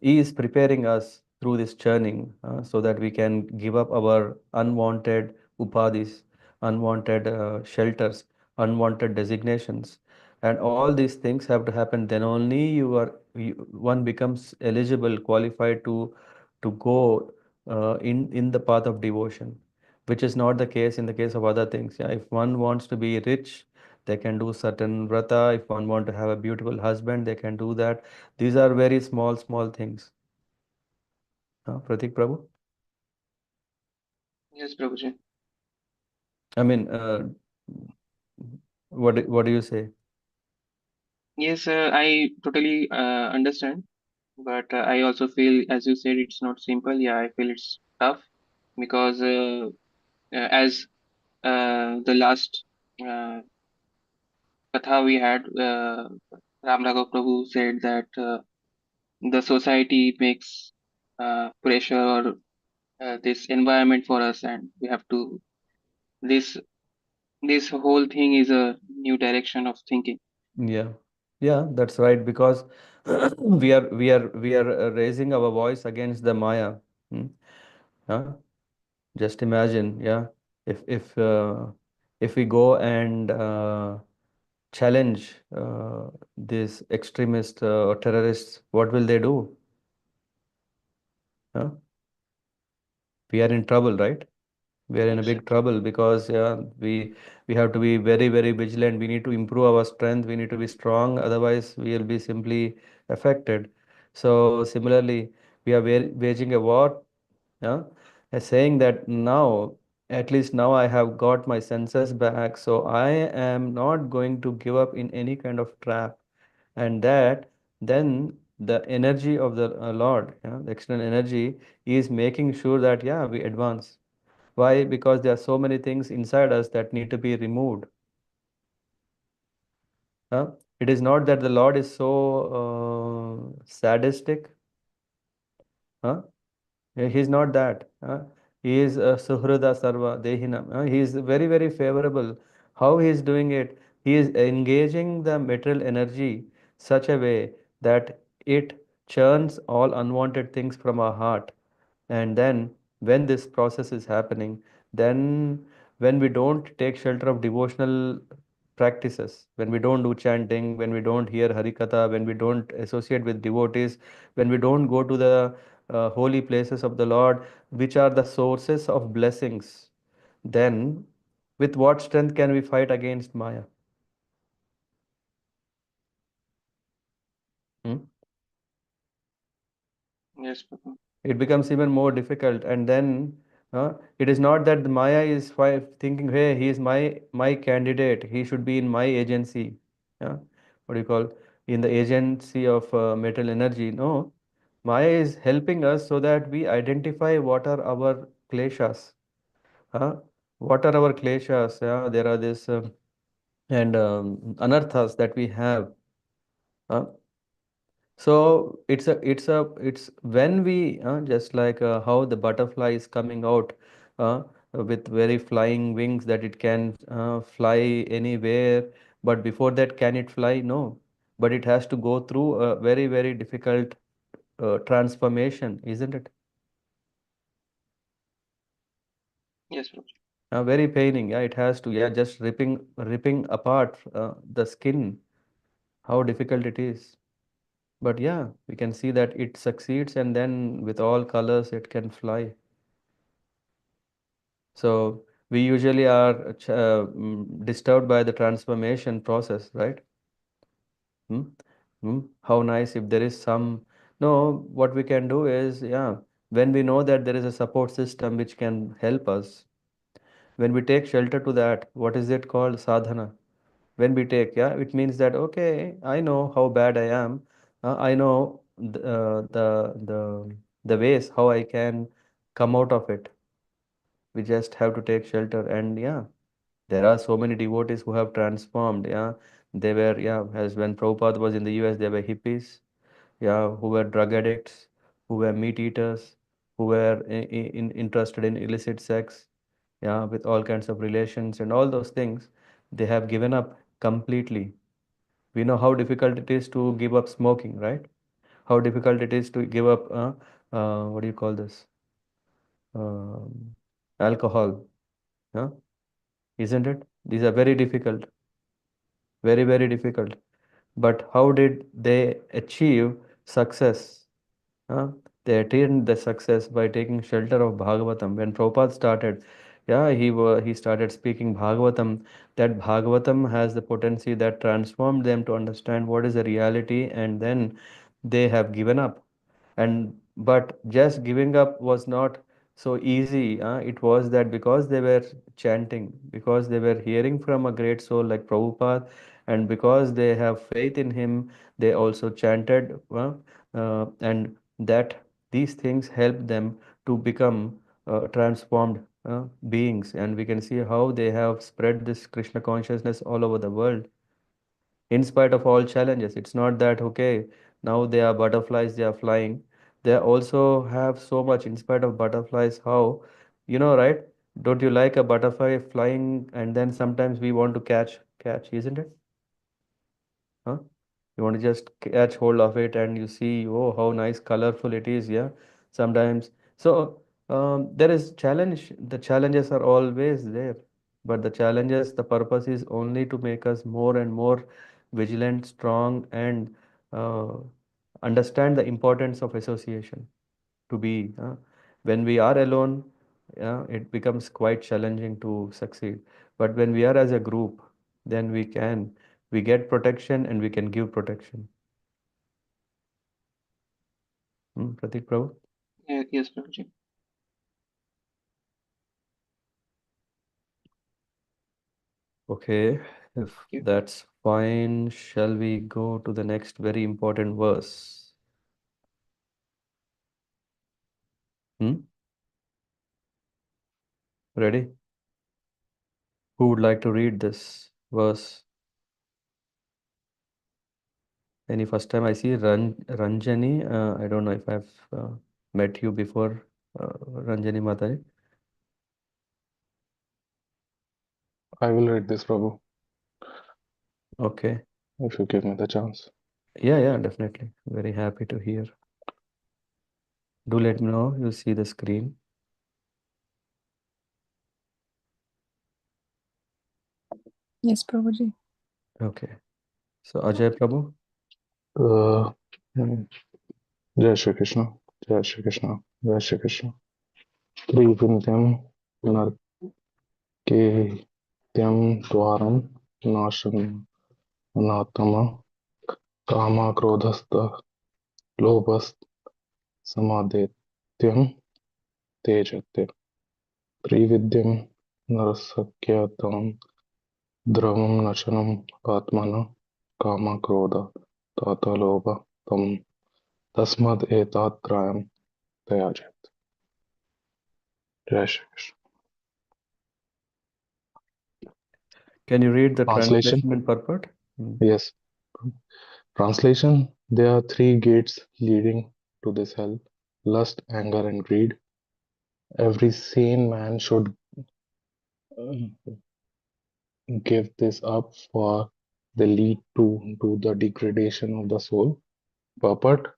He is preparing us through this churning, so that we can give up our unwanted upadhis, unwanted shelters, unwanted designations. And all these things have to happen. Then only one becomes eligible, qualified to go in the path of devotion, which is not the case in the case of other things. Yeah, if one wants to be rich, they can do certain vrata. If one want to have a beautiful husband, they can do that. These are very small things. Pratik Prabhu? Yes, Prabhuji. I mean, what do you say? Yes, I totally understand, but I also feel, as you said, it's not simple. Yeah, I feel it's tough because as the last uh, katha we had, Ram Raghav Prabhu said that the society makes pressure or this environment for us, and we have to this this whole thing is a new direction of thinking. Yeah, yeah, that's right. Because we are raising our voice against the Maya. Hmm? Huh? Just imagine, yeah, if if uh, if we go and challenge these extremists or terrorists, what will they do? Huh? We are in trouble, right? We are in a Yes, big trouble, because yeah, we have to be very vigilant. We need to improve our strength. We need to be strong. Otherwise, we will be simply affected. So similarly, we are waging a war. Yeah, saying that now, at least now, I have got my senses back. So I am not going to give up in any kind of trap. And that then the energy of the Lord, the external energy, is making sure that yeah, we advance. Why? Because there are so many things inside us that need to be removed. It is not that the Lord is so sadistic. Huh? He is not that. He is Suhrada Sarva Dehinam. He is very favorable. How he is doing it? He is engaging the material energy such a way that it churns all unwanted things from our heart. And then, when this process is happening, then when we don't take shelter of devotional practices, when we don't do chanting, when we don't hear Harikatha, when we don't associate with devotees, when we don't go to the holy places of the Lord, which are the sources of blessings, then with what strength can we fight against Maya? Hmm? yes, Prabhu. It becomes even more difficult. And then it is not that the Maya is thinking, hey, he is my candidate, he should be in my agency. Yeah, what do you call, in the agency of material energy? No, Maya is helping us so that we identify what are our kleshas. Huh? What are our kleshas? Yeah, there are this and anarthas that we have. uh, it's when we just like how the butterfly is coming out uh, with very flying wings, that it can fly anywhere, But before that, can it fly? No. But it has to go through a very, very difficult transformation, isn't it? Yes, Prabhuji. Very paining. Yeah, it has to. Yeah, just ripping apart the skin. How difficult it is. But yeah, we can see that it succeeds, and then with all colors, it can fly. So we usually are disturbed by the transformation process, right? Hmm? How nice if there is some. No, what we can do is, yeah, when we know that there is a support system which can help us, when we take shelter to that, what is it called? Sadhana. When we take, yeah, it means that, okay, I know how bad I am. I know the ways how I can come out of it. We just have to take shelter, and yeah, there are so many devotees who have transformed. Yeah, they were, yeah, as when Prabhupada was in the US, they were hippies, yeah, who were drug addicts, who were meat eaters, who were interested in illicit sex, yeah, with all kinds of relations and all those things. They have given up completely. We know how difficult it is to give up smoking, right? How difficult it is to give up, what do you call this? Um, Alcohol, huh? Isn't it? These are very difficult, very, very difficult. But how did they achieve success? Huh? They attained the success by taking shelter of Bhagavatam. When Prabhupada started, yeah, he started speaking Bhagavatam. That Bhagavatam has the potency that transformed them to understand what is the reality, and then they have given up. And but just giving up was not so easy. It was that because they were chanting, because they were hearing from a great soul like Prabhupada, and because they have faith in him, they also chanted, and that these things help them to become transformed beings. And we can see how they have spread this Krishna consciousness all over the world in spite of all challenges. It's not that, okay, now they are butterflies, they are flying. They also have so much in spite of butterflies. How, right? Don't you like a butterfly flying, and then sometimes we want to catch, isn't it? Huh? You want to just catch hold of it, and you see, oh, how nice, colorful it is. Yeah, sometimes. So there is challenge. The challenges are always there, but the challenges, the purpose is only to make us more and more vigilant, strong, and uh, understand the importance of association. To be when we are alone, yeah, it becomes quite challenging to succeed. But when we are as a group, then we get protection, and we can give protection. Pratik Prabhu? Yes, Prabhuji. Okay, if Thank you. that's fine, shall we go to the next very important verse? Hmm? Ready? Who would like to read this verse? Any first time? I see Ranjani. I don't know if I've met you before, Ranjani Mataji. I will read this, Prabhu, Okay. if you give me the chance. Yeah, definitely. Very happy to hear. Do let me know you see the screen. Yes, Prabhuji. Okay. So Ajay Prabhu. Uh, Jai Shri Krishna, Jai Shri Krishna, Jai Shri Krishna. Trivindyam narketyam dwaram nasham anatama kama krodhasta lobhas samadetyam tejate. Trividyam narasakyatam dravam nashanam atmana kama krodha tata lobha tam tasmad etat त्याजेत. Jai Shri Krishna. Can you read the Translation? translation and purport? Yes. Translation: there are three gates leading to this hell: lust, anger, and greed. Every sane man should give this up for They lead to the degradation of the soul. Purport: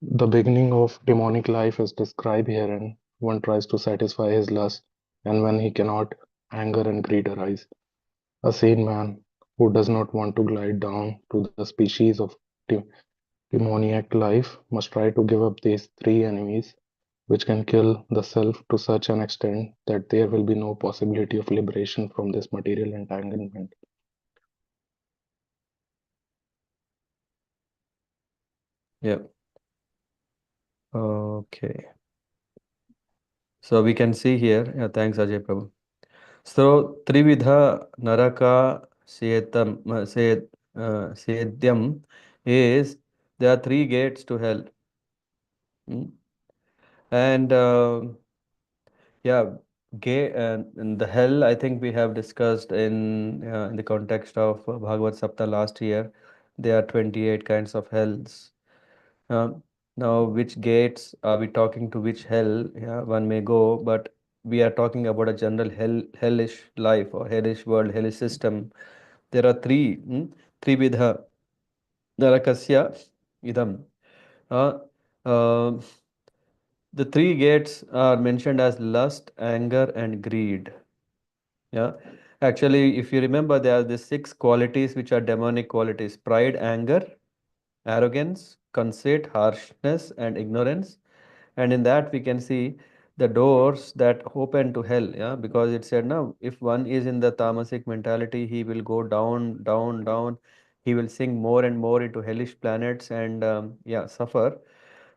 the beginning of demonic life is described herein. One tries to satisfy his lust, and when he cannot, anger and greed arise. A sane man who does not want to glide down to the species of de- demoniac life must try to give up these three enemies, which can kill the self to such an extent that there will be no possibility of liberation from this material entanglement. Yeah. Okay. So we can see here. Yeah, thanks, Ajay Prabhu. So Trividha Naraka Sedyam is there are three gates to hell. Mm. And yeah, gay and the hell, I think we have discussed in the context of Bhagavad Sapta last year. There are 28 kinds of hells. Uh, Now, which gates are we talking to? Which hell? Yeah, one may go, but we are talking about a general hellish life or hellish world, hellish system. There are three, Trividha, Narakasya, Idam. Uh, uh, the three gates are mentioned as lust, anger, and greed. Yeah. Actually, if you remember, there are the six qualities which are demonic qualities: pride, anger, arrogance, conceit, harshness, and ignorance. And in that, we can see the doors that open to hell. Yeah. Because it said, now, if one is in the tamasic mentality, he will go down, down, down. He will sink more and more into hellish planets and, yeah, suffer.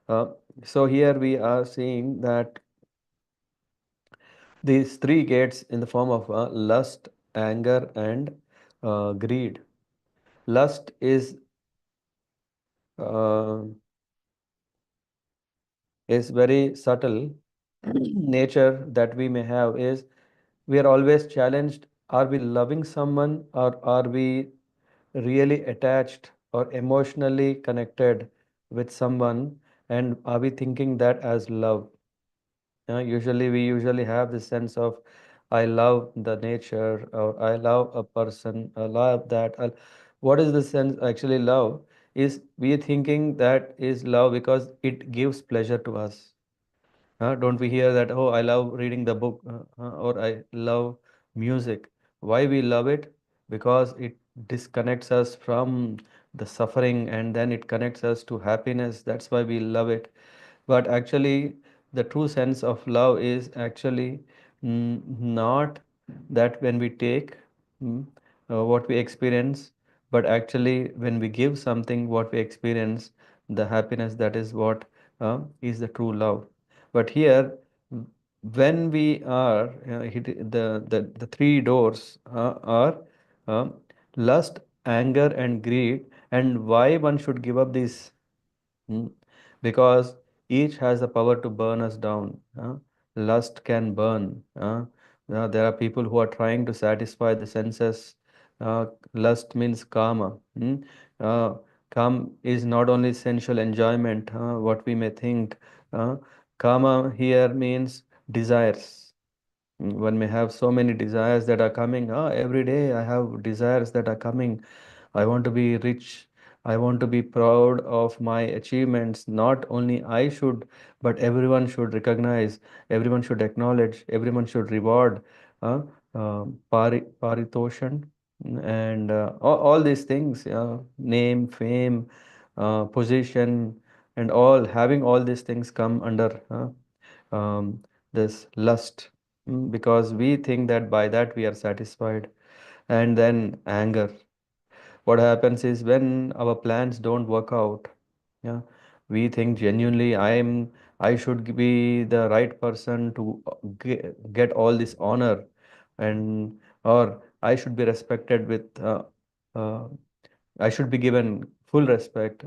Uh, so here we are seeing that these three gates in the form of lust, anger, and greed. Lust uh, is very subtle. Nature that we may have is we are always challenged. Are we loving someone, or are we really attached or emotionally connected with someone, and are we thinking that as love? Usually, we usually have this sense of, I love the nature, or I love a person, I love that. What is the sense actually love? Is we thinking that is love because it gives pleasure to us. Don't we hear that? Oh, I love reading the book, or I love music. Why we love it? Because it disconnects us from the suffering and then it connects us to happiness. That's why we love it. But actually, the true sense of love is actually not that when we take mm, what we experience, but actually when we give something, what we experience, the happiness, that is what is the true love. But here, when we are the three doors are um, lust, anger, and greed, and why one should give up these. Because each has the power to burn us down. Lust can burn. There are people who are trying to satisfy the senses. Lust means kama. Uh, Kam is not only sensual enjoyment, what we may think. Uh, Kama here means desires. One may have so many desires that are coming. Every day I have desires that are coming. I want to be rich. I want to be proud of my achievements. Not only I should, but everyone should recognize, everyone should acknowledge, everyone should reward. Uh, Paritoshan and all these things, name, fame, position, and all having all these things come under this lust, because we think that by that we are satisfied. And then anger. What happens is when our plans don't work out, yeah, we think genuinely I should be the right person to get all this honor, and or I should be respected with uh, I should be given full respect,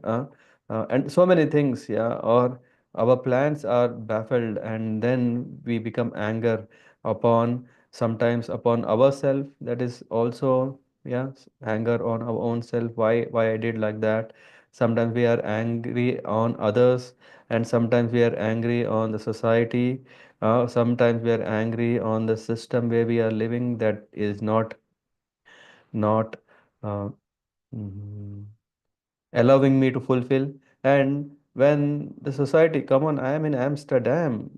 and so many things, yeah. Or our plans are baffled, and then we become anger upon sometimes upon ourselves. That is also, yeah, anger on our own self. Why I did like that? Sometimes we are angry on others, and sometimes we are angry on the society. Sometimes we are angry on the system where we are living that is not uh, mm, allowing me to fulfill. And when the society, come on, I am in Amsterdam,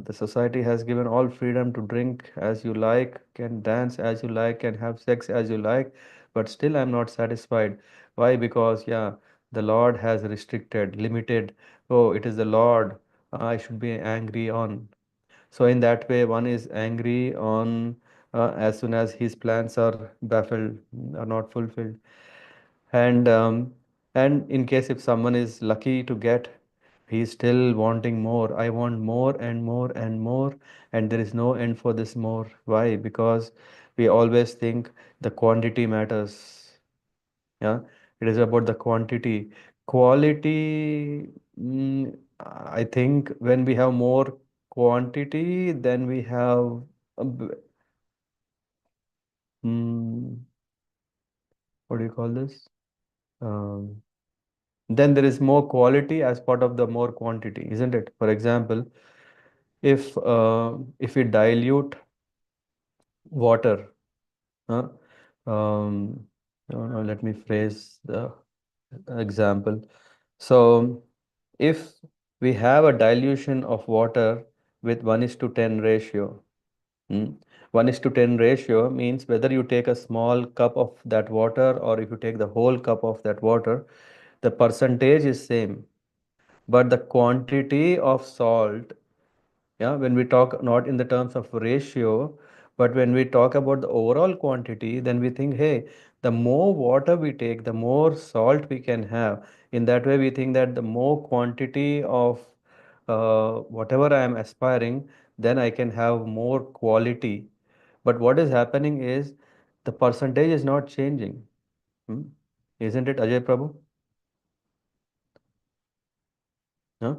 the society has given all freedom to drink as you like, can dance as you like, can have sex as you like, but still I'm not satisfied. Why? Because, yeah, the Lord has restricted, limited. Oh, it is the Lord, I should be angry on. So in that way, one is angry on as soon as his plans are baffled, are not fulfilled. And in case if someone is lucky to get, he's still wanting more. I want more and more and more, and there is no end for this more. Why? Because we always think the quantity matters. Yeah, it is about the quantity. Quality, I think when we have more quantity, then we have a mm, what do you call this? Um, then there is more quality as part of the more quantity, isn't it? For example, if we dilute water, huh? Um, let me phrase the example. So, if we have a dilution of water with 1 is to 10 ratio, 1 is to 10 ratio means whether you take a small cup of that water or if you take the whole cup of that water, the percentage is same, but the quantity of salt, yeah, when we talk not in the terms of ratio, but when we talk about the overall quantity, then we think, hey, the more water we take, the more salt we can have. In that way, we think that the more quantity of whatever I am aspiring, then I can have more quality. But what is happening is the percentage is not changing. Hmm? Isn't it, Ajay Prabhu? Huh?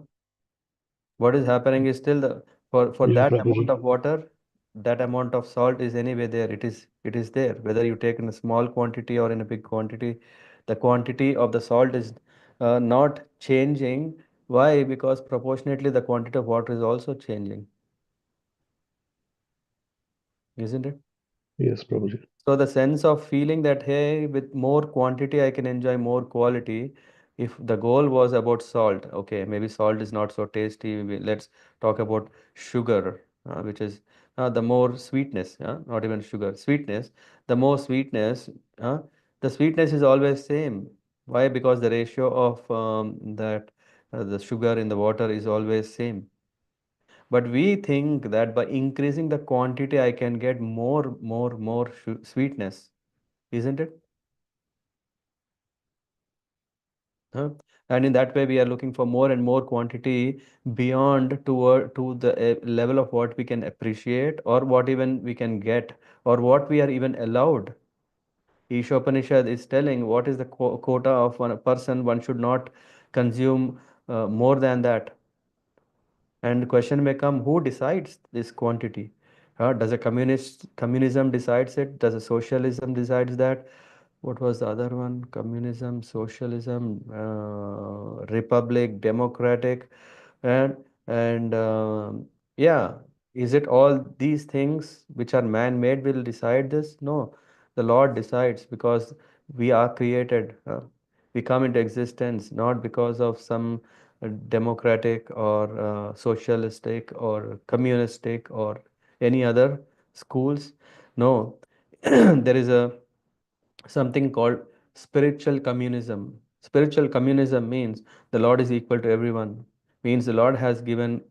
What is happening is still the for Yeah, that amount Prabhuji. of water, that amount of salt is anyway there. It is there. Whether you take in a small quantity or in a big quantity, the quantity of the salt is not changing. Why? Because proportionately the quantity of water is also changing, isn't it? Yes, Prabhuji. So the sense of feeling that, hey, with more quantity I can enjoy more quality. If the goal was about salt, okay, maybe salt is not so tasty. Let's talk about sugar, which is the more sweetness, not even sugar, sweetness. The more sweetness, uh, the sweetness is always same. Why? Because the ratio of that the sugar in the water is always same. But we think that by increasing the quantity, I can get more sweetness, isn't it? Huh? And in that way, we are looking for more and more quantity beyond toward to the level of what we can appreciate or what even we can get or what we are even allowed. Ishopanishad is telling what is the quota of one person. One should not consume more than that. And the question may come, who decides this quantity? Does a communism decides it? Does a socialism decides that? What was the other one? Communism, socialism, republic, democratic, and and yeah, is it all these things which are man-made will decide this? No, the Lord decides because we are created. We come into existence not because of some democratic or socialistic or communistic or any other schools. No, there is a something called spiritual communism. Spiritual communism means the Lord is equal to everyone. Means the Lord has given,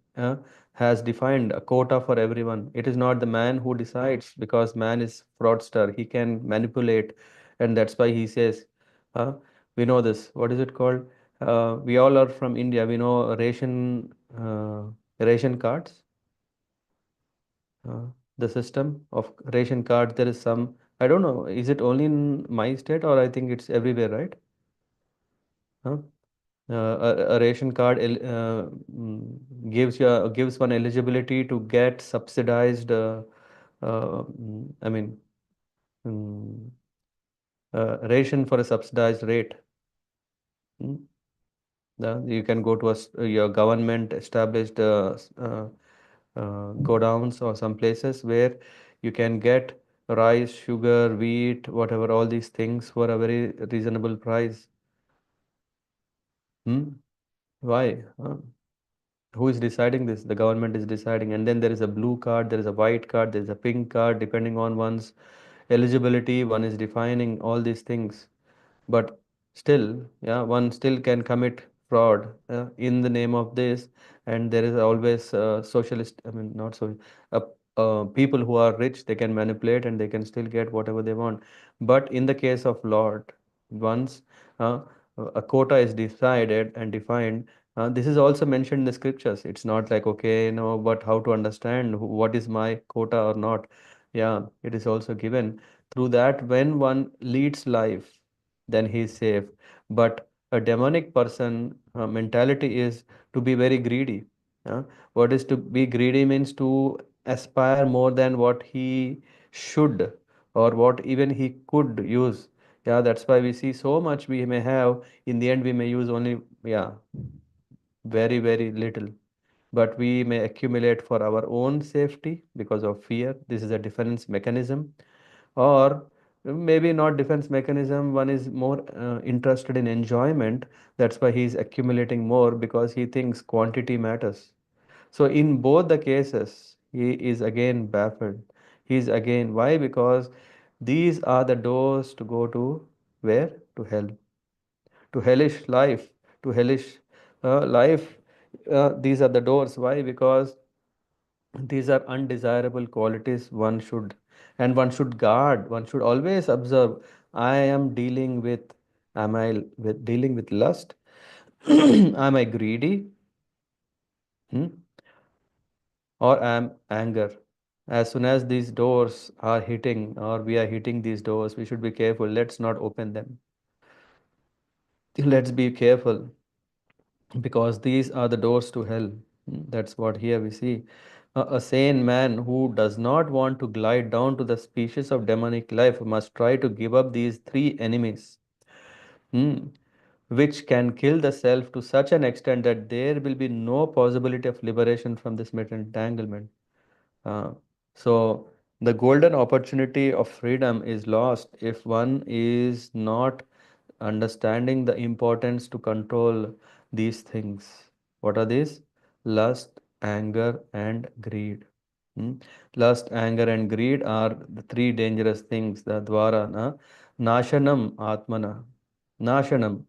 has defined a quota for everyone. It is not the man who decides because man is fraudster. He can manipulate, and that's why he says, uh, we know this. What is it called? We all are from India. We know ration cards. Uh, the system of ration card, there is some, I don't know, is it only in my state or I think it's everywhere, right? Huh? A ration card gives one eligibility to get subsidized, I mean, mm, ration for a subsidized rate. Mm. You can go to your government established godowns or some places where you can get rice, sugar, wheat, whatever, all these things for a very reasonable price. Hmm? Why? Who is deciding this? The government is deciding. And then there is a blue card, there is a white card, there is a pink card, depending on one's eligibility, one is defining all these things. But still, yeah, one still can commit fraud in the name of this. And there is always socialist, I mean, not so, uh, people who are rich, they can manipulate and they can still get whatever they want. But in the case of Lord, once uh, a quota is decided and defined, this is also mentioned in the scriptures. It's not like, okay, no, but how to understand what is my quota or not? Yeah, it is also given. Through that, when one leads life, then he is safe. But a demonic person mentality is to be very greedy. What is to be greedy means to aspire more than what he should or what even he could use. Yeah, that's why we see so much we may have. In the end, we may use only, yeah, very, very little. But we may accumulate for our own safety because of fear. This is a defense mechanism. Or maybe not defense mechanism, one is more interested in enjoyment. That's why he's accumulating more because he thinks quantity matters. So in both the cases, he is again baffled. He's again, why? Because these are the doors to go to where? To hell, to hellish life, to hellish life. These are the doors. Why? Because these are undesirable qualities one should guard. One should always observe. I am dealing with, am I with dealing with lust? Am I greedy? Hmm? Or am anger? As soon as these doors are hitting or we are hitting these doors, we should be careful. Let's not open them. Let's be careful because these are the doors to hell. That's what here we see. A sane man who does not want to glide down to the species of demonic life must try to give up these three enemies, hmm, which can kill the self to such an extent that there will be no possibility of liberation from this mental entanglement. Uh, so the golden opportunity of freedom is lost if one is not understanding the importance to control these things. What are these? Lust, anger, and greed. Hmm? Lust, anger, and greed are the three dangerous things. The dwara, nashanam atmana. Nashanam.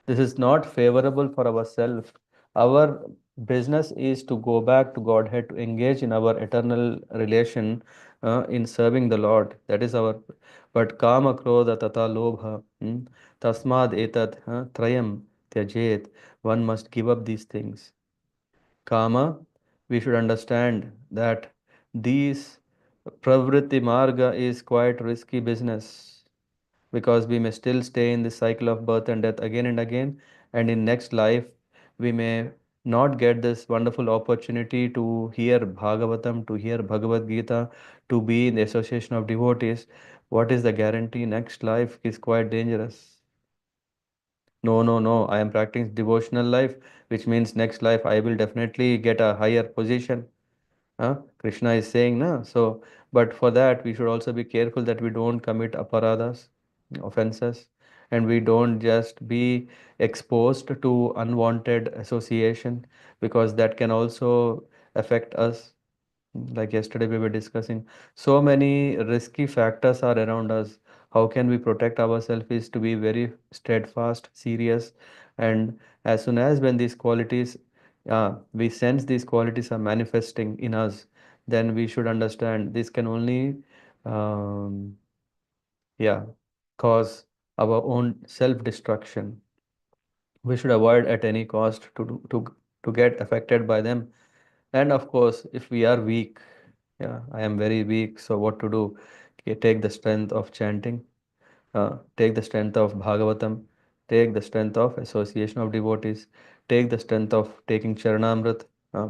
This is not favorable for ourselves. Our business is to go back to Godhead, to engage in our eternal relation in serving the Lord. That is our. But kama krodha tata lobha, tasmad etat trayam tyajet. One must give up these things. Kama, we should understand that these pravritti marga is quite risky business because we may still stay in this cycle of birth and death again and again, and in next life we may not get this wonderful opportunity to hear Bhagavatam, to hear Bhagavad Gita, to be in the association of devotees. What is the guarantee? Next life is quite dangerous. No, no, no. I am practicing devotional life, which means next life I will definitely get a higher position. Krishna is saying, na. So, but for that, we should also be careful that we don't commit aparadas, offenses, and we don't just be exposed to unwanted association because that can also affect us. Like yesterday, we were discussing, so many risky factors are around us. How can we protect ourselves is to be very steadfast, serious, and as soon as when these qualities, we sense these qualities are manifesting in us, then we should understand this can only, um, yeah, cause our own self-destruction. We should avoid at any cost to get affected by them. And of course, if we are weak, yeah, I am very weak, so what to do? Okay, take the strength of chanting, take the strength of Bhagavatam, take the strength of association of devotees, take the strength of taking Charanamrit, uh,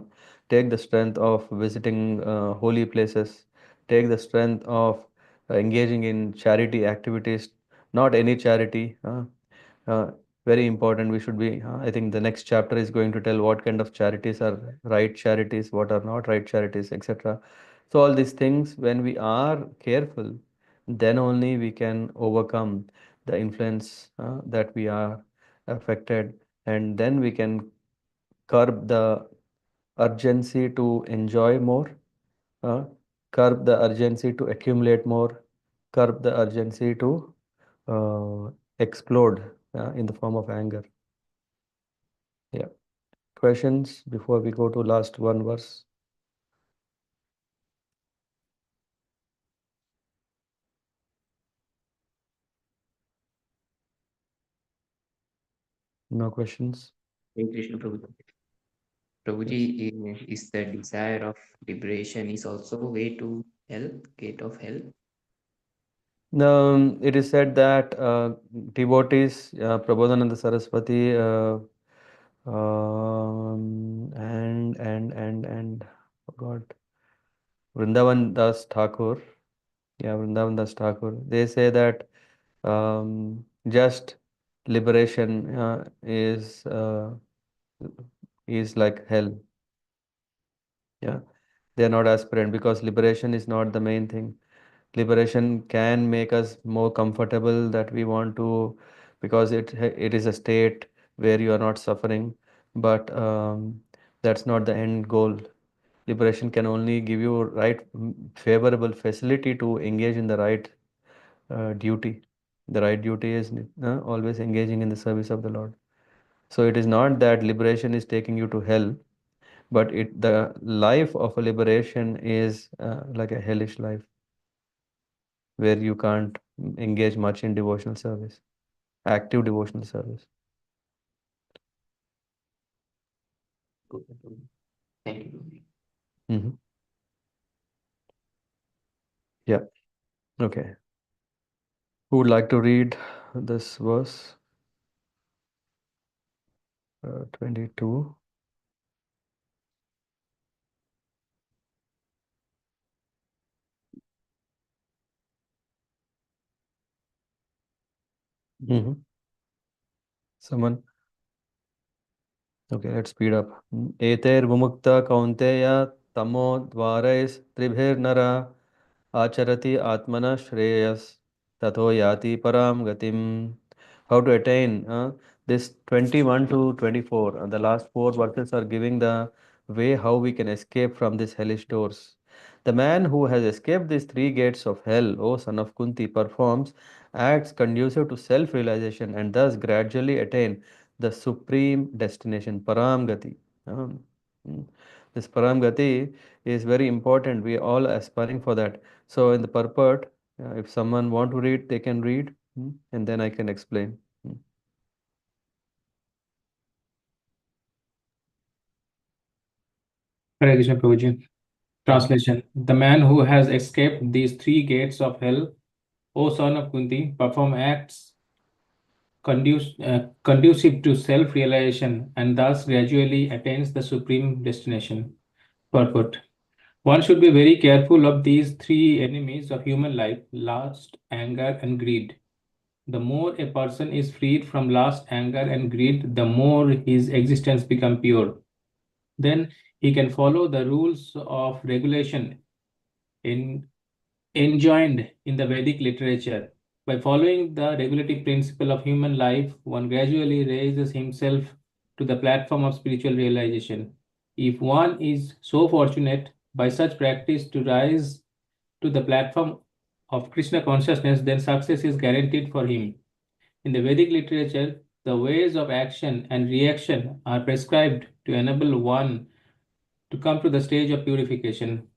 take the strength of visiting holy places, take the strength of engaging in charity activities, not any charity. Uh, Very important. We should be. I think the next chapter is going to tell what kind of charities are right charities, what are not right charities, etc. So all these things, when we are careful, then only we can overcome the influence that we are affected, and then we can curb the urgency to enjoy more, uh, curb the urgency to accumulate more, curb the urgency to uh, explode in the form of anger. Yeah. Questions before we go to last one verse? No questions? Hare Krishna Prabhuji. Yes. Prabhuji, is the desire of liberation is also a way to hell, gate of hell? It is said that devotees, Prabodhananda Saraswati, and forgot Vrindavan Das Thakur, Vrindavan Das Thakur. They say that just liberation is like hell. Yeah, they are not aspirant because liberation is not the main thing. Liberation can make us more comfortable that we want to, because it is a state where you are not suffering, but that's not the end goal. Liberation can only give you favorable facility to engage in the right duty. The right duty is always engaging in the service of the Lord. So it is not that liberation is taking you to hell, but the life of a liberation is like a hellish life where you can't engage much in devotional service, active devotional service. Good, Prabhuji. Thank you, Prabhuji. Hmm. Yeah. Okay. Who would like to read this verse? 22. Hmm. Someone? Okay, let's speed up. Eter vumukta kaunteya tamo dvarais tribhir acharati atmana shreyas tato yati param gatim. How to attain this 21 to 24. The last four verses are giving the way how we can escape from these hellish doors. The man who has escaped these three gates of hell, O son of Kunti, performs acts conducive to self-realization and thus gradually attain the supreme destination, Param Gati. Um, mm. This Param Gati is very important. We are all aspiring for that. So in the purport, if someone want to read, they can read, and then I can explain. Hare Krishna Prabhuji. Translation. The man who has escaped these three gates of hell, O son of Kunti, perform acts conducive to self-realization and thus gradually attains the supreme destination. Purport. One should be very careful of these three enemies of human life, lust, anger, and greed. The more a person is freed from lust, anger, and greed, the more his existence becomes pure. Then he can follow the rules of regulation in, enjoined in the Vedic literature. By following the regulative principle of human life, one gradually raises himself to the platform of spiritual realization. If one is so fortunate by such practice to rise to the platform of Krishna consciousness, then success is guaranteed for him. In the Vedic literature, the ways of action and reaction are prescribed to enable one to come to the stage of purification.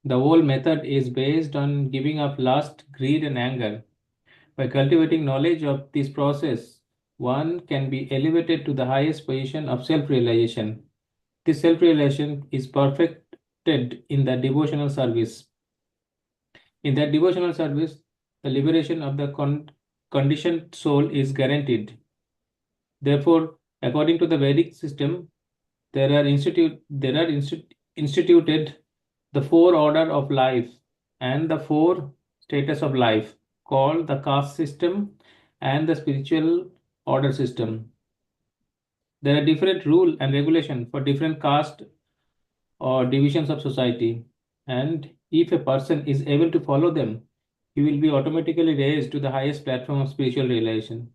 The whole method is based on giving up lust, greed, and anger. By cultivating knowledge of this process, one can be elevated to the highest position of self realization. This self realization is perfected in the devotional service. In that devotional service, the liberation of the conditioned soul is guaranteed. Therefore, according to the Vedic system, instituted the four order of life and the four status of life called the caste system and the spiritual order system. There are different rule and regulation for different caste or divisions of society, and if a person is able to follow them, he will be automatically raised to the highest platform of spiritual realization.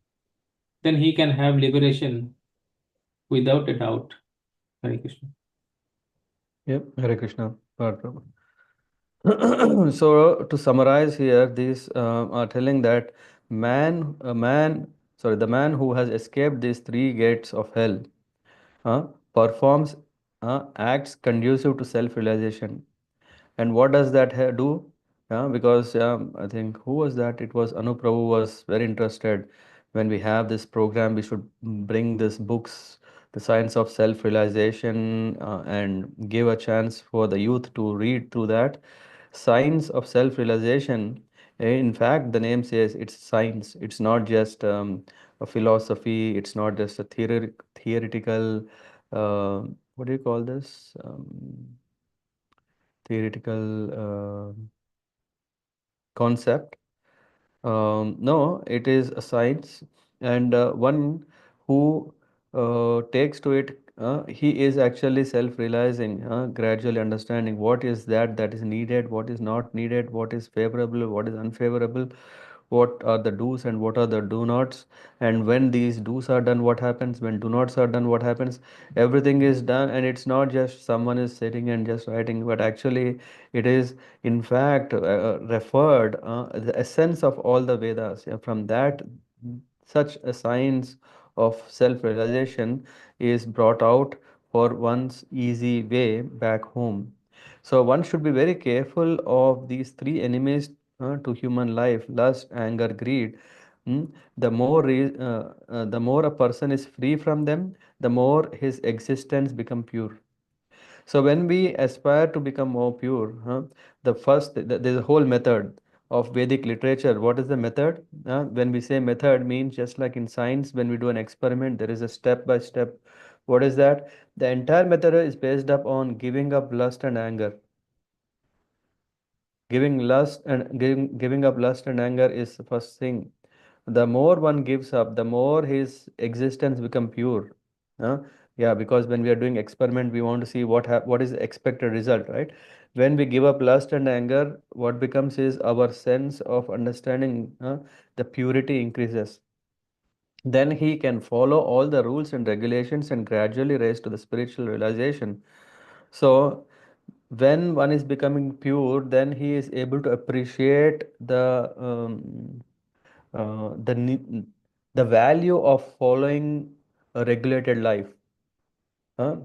Then he can have liberation without a doubt. Hare Krishna. Yep, Hare Krishna. Prabhu. So to summarize here, these are telling that the man who has escaped these three gates of hell uh, performs acts conducive to self-realization. And what does that do? Because I think who was that? It was Anu Prabhu was very interested when we have this program. We should bring these books, the science of self-realization, and give a chance for the youth to read through that. Science of self-realization. In fact, the name says it's science. It's not just a philosophy. It's not just a theoretical. What do you call this? Theoretical concept. No, it is a science, and one who takes to it, he is actually self-realizing, gradually understanding what is that is needed, what is not needed, what is favorable, what is unfavorable, what are the do's and what are the do nots, and when these do's are done, what happens, when do nots are done, what happens. Everything is done, and it's not just someone is sitting and just writing, but actually it is in fact referred the essence of all the Vedas. Yeah, from that, such a science of self-realization is brought out for one's easy way back home. So one should be very careful of these three enemies to human life: lust, anger, greed. Mm, the more a person is free from them, the more his existence become pure. So when we aspire to become more pure, there's a whole method of Vedic literature. What is the method? When we say method, means just like in science, when we do an experiment, there is a step by step. What is that? The entire method is based up on giving up lust and anger. Giving up lust and anger is the first thing. The more one gives up, the more his existence become pure. Huh? Yeah, because when we are doing experiment, we want to see what is the expected result, right? When we give up lust and anger, what becomes is our sense of understanding, the purity increases. Then he can follow all the rules and regulations and gradually rise to the spiritual realization. So when one is becoming pure, then he is able to appreciate the the value of following a regulated life. Huh?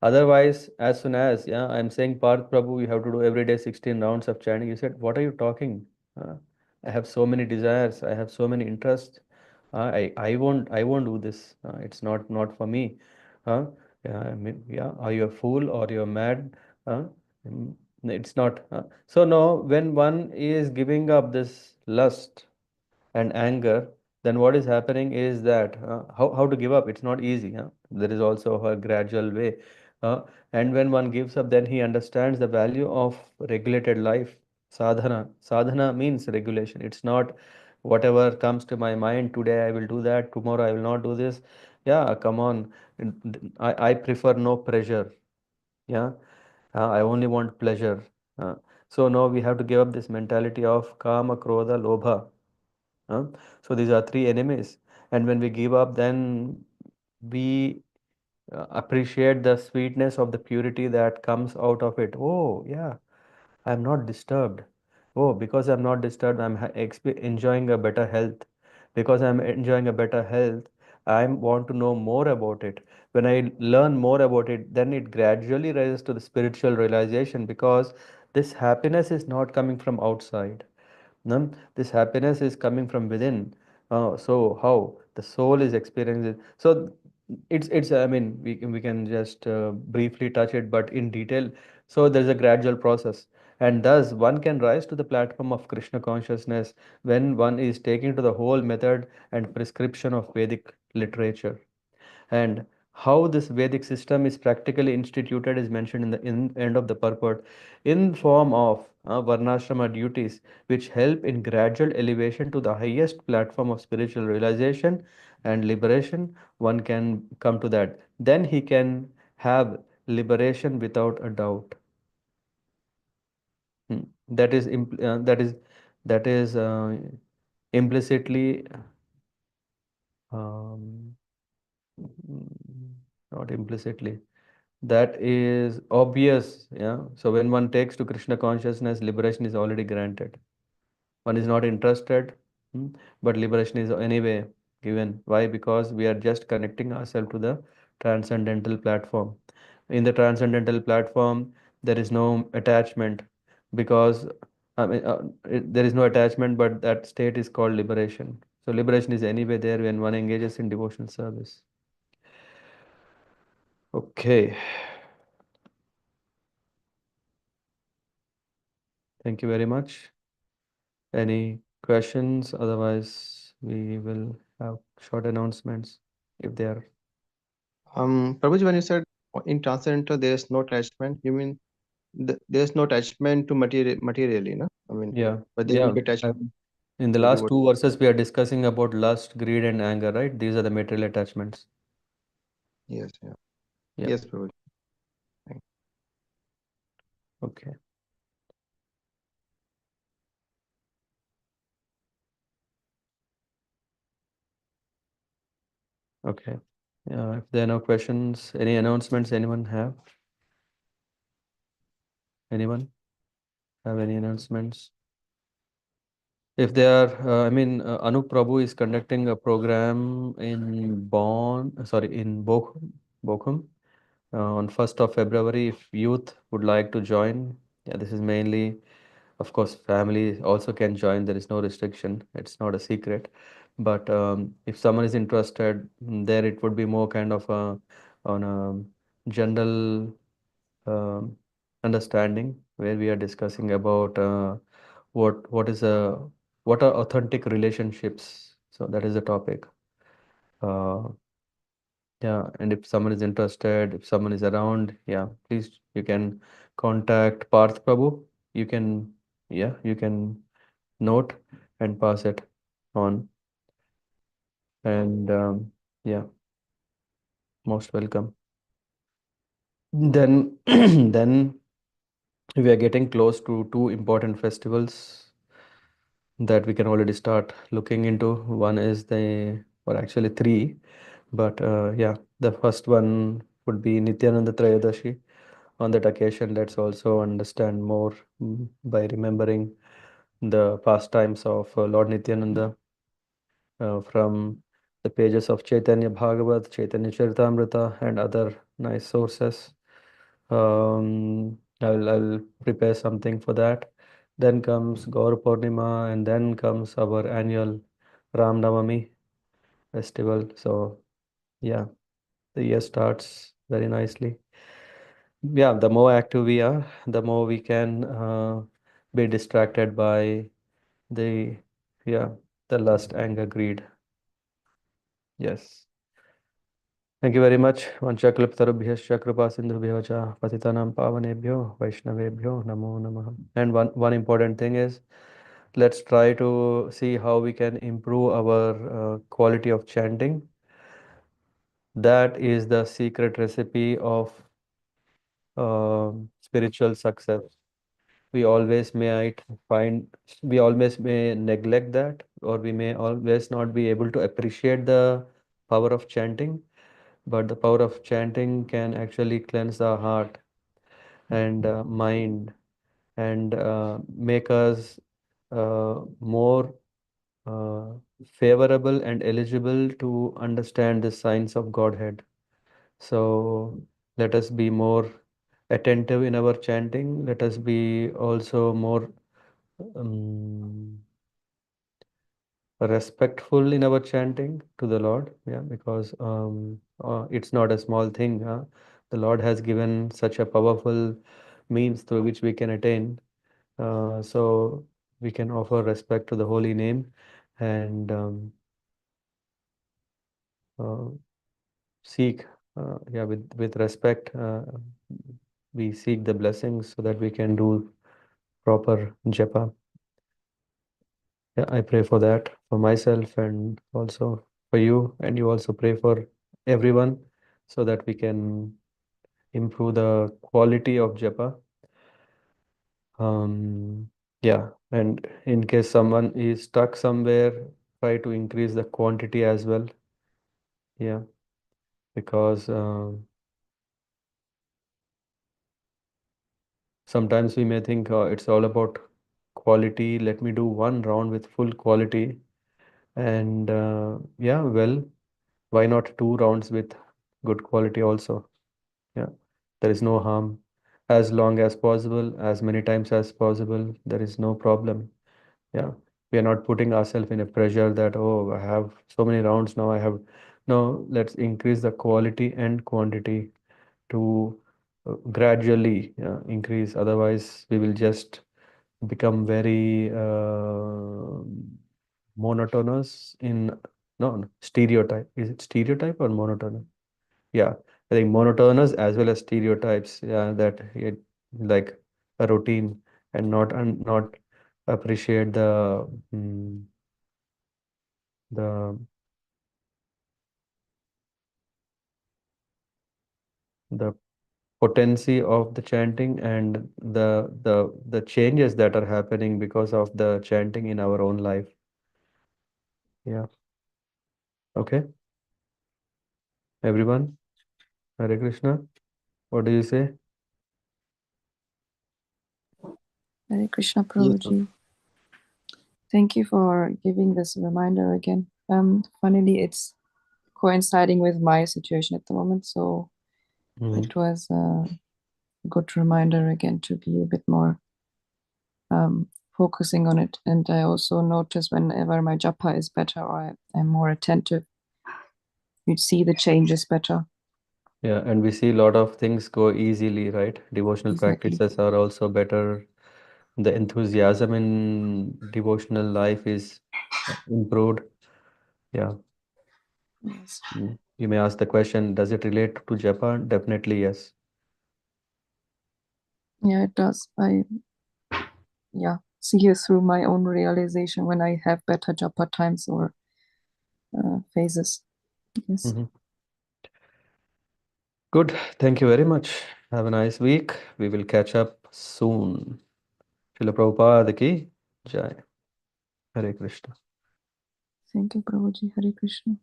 Otherwise, as soon as, yeah, I'm saying, Parth Prabhu, you have to do every day 16 rounds of chanting. You said, what are you talking? Uh, I have so many desires. I have so many interests. I won't do this. It's not for me. Yeah, I mean, yeah. Are you a fool or you're mad? Uh, it's not. So no, when one is giving up this lust and anger, then what is happening is that how to give up? It's not easy. There is also a gradual way. Uh, and when one gives up, then he understands the value of regulated life. Sadhana means regulation. It's not whatever comes to my mind today, I will do that, tomorrow, I will not do this. Yeah, come on. I prefer no pressure. Yeah, I only want pleasure. Uh, so now we have to give up this mentality of kama, krodha, lobha. Huh? So these are three enemies. And when we give up, then we appreciate the sweetness of the purity that comes out of it. Oh, yeah, I'm not disturbed. Oh, because I'm not disturbed, I'm enjoying a better health. Because I'm enjoying a better health, I want to know more about it. When I learn more about it, then it gradually rises to the spiritual realization, because this happiness is not coming from outside. None. This happiness is coming from within. So how the soul is experiencing it. So it's. I mean, we can just briefly touch it, but in detail. So there's a gradual process, and thus one can rise to the platform of Krishna consciousness when one is taken to the whole method and prescription of Vedic literature. And how this Vedic system is practically instituted is mentioned in the end of the purport, in form of varnashrama duties, which help in gradual elevation to the highest platform of spiritual realization and liberation. One can come to that. Then he can have liberation without a doubt. Hmm. That is that is implicitly um, not implicitly, that is obvious. Yeah, so when one takes to Krishna consciousness, liberation is already granted. One is not interested, hmm, but liberation is anyway given. Why? Because we are just connecting ourselves to the transcendental platform. In the transcendental platform, there is no attachment, because there is no attachment, but that state is called liberation. So liberation is anyway there when one engages in devotional service. Okay. Thank you very much. Any questions? Otherwise, we will have short announcements if they are. Prabhuji, when you said in transcendental there is no attachment, you mean there is no attachment to materially, no? I mean, Yeah, but there will yeah. be attachment In the to last devotee. two verses, we are discussing about lust, greed, and anger, right? These are the material attachments. Yes, yeah. Yeah. Yes, Prabhuji. Thank Okay. Okay. If there are no questions, any announcements anyone have? Anyone have any announcements? If they are, Anup Prabhu is conducting a program in Bochum, on 1st of February. If youth would like to join, yeah, this is mainly, of course, family also can join. There is no restriction. It's not a secret. But if someone is interested, there it would be more kind of on a general um, understanding, where we are discussing about what is a what are authentic relationships. So that is the topic. Uh, yeah, and if someone is interested, if someone is around, yeah, please you can contact Parth Prabhu. You can, yeah, you can note and pass it on. And yeah, most welcome. Then, then we are getting close to two important festivals that we can already start looking into. One is or actually three, but yeah, the first one would be Nityananda Trayadashi. On that occasion, let's also understand more by remembering the pastimes of Lord Nityananda from the pages of Chaitanya Bhagavat, Chaitanya Charitamrita, and other nice sources. I'll prepare something for that. Then comes Gaur Purnima, and then comes our annual Ram Navami festival. So yeah, the year starts very nicely. Yeah, the more active we are, the more we can be distracted by the yeah the lust, anger, greed. Yes. Thank you very much. Vanchakalpatarubhyascha kripasindhubhyo cha patitanam pavanebhyo vaishnavebhyo namo namah. And one important thing is, let's try to see how we can improve our quality of chanting. That is the secret recipe of spiritual success. We always find we always may neglect that, or we may always not be able to appreciate the power of chanting. But the power of chanting can actually cleanse our heart and mind, and make us more uh, favorable and eligible to understand the signs of Godhead. So let us be more attentive in our chanting. Let us be also more um, respectful in our chanting to the Lord. Yeah, because it's not a small thing. The Lord has given such a powerful means through which we can attain. So we can offer respect to the holy name, and uh, seek, yeah, with respect, we seek the blessings so that we can do proper japa. Yeah, I pray for that for myself and also for you, and you also pray for everyone so that we can improve the quality of japa. Um, Yeah, and in case someone is stuck somewhere, try to increase the quantity as well. Yeah, because sometimes we may think it's all about quality. Let me do one round with full quality. And yeah, well, why not two rounds with good quality also? Yeah, there is no harm. As long as possible, as many times as possible, there is no problem. Yeah, we are not putting ourselves in a pressure that, oh, I have so many rounds now. I have no, let's increase the quality and quantity to gradually increase. Otherwise, we will just become very monotonous in no stereotype. Is it stereotype or monotonous? Yeah, I think monotonous as well as stereotypes. Yeah, that it like a routine and not appreciate the the potency of the chanting and the changes that are happening because of the chanting in our own life. Yeah. Okay, everyone. Hare Krishna. What do you say? Hare Krishna, Yes. Prabhuji. Thank you for giving this reminder again. Funnily, it's coinciding with my situation at the moment, so Mhm. it was a good reminder again to be a bit more focusing on it. And I also notice whenever my japa is better or I'm more attentive, you'd see the changes better. Yeah, and we see a lot of things go easily, right? Devotional Exactly. practices are also better. The enthusiasm in devotional life is improved. Yeah. Yes. You may ask the question, does it relate to Japan? Definitely yes. Yeah, it does. I see it through my own realization when I have better japa times or phases. Yes. Mhm. Good. Thank you very much. Have a nice week. We will catch up soon. Srila Prabhupada ki Jai. Hare Krishna. Thank you, Prabhuji. Hare Krishna.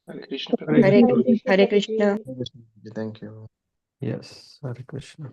Hare Krishna. Hare Hare Krishna. Hare Krishna. Thank you. Yes, Hare Krishna.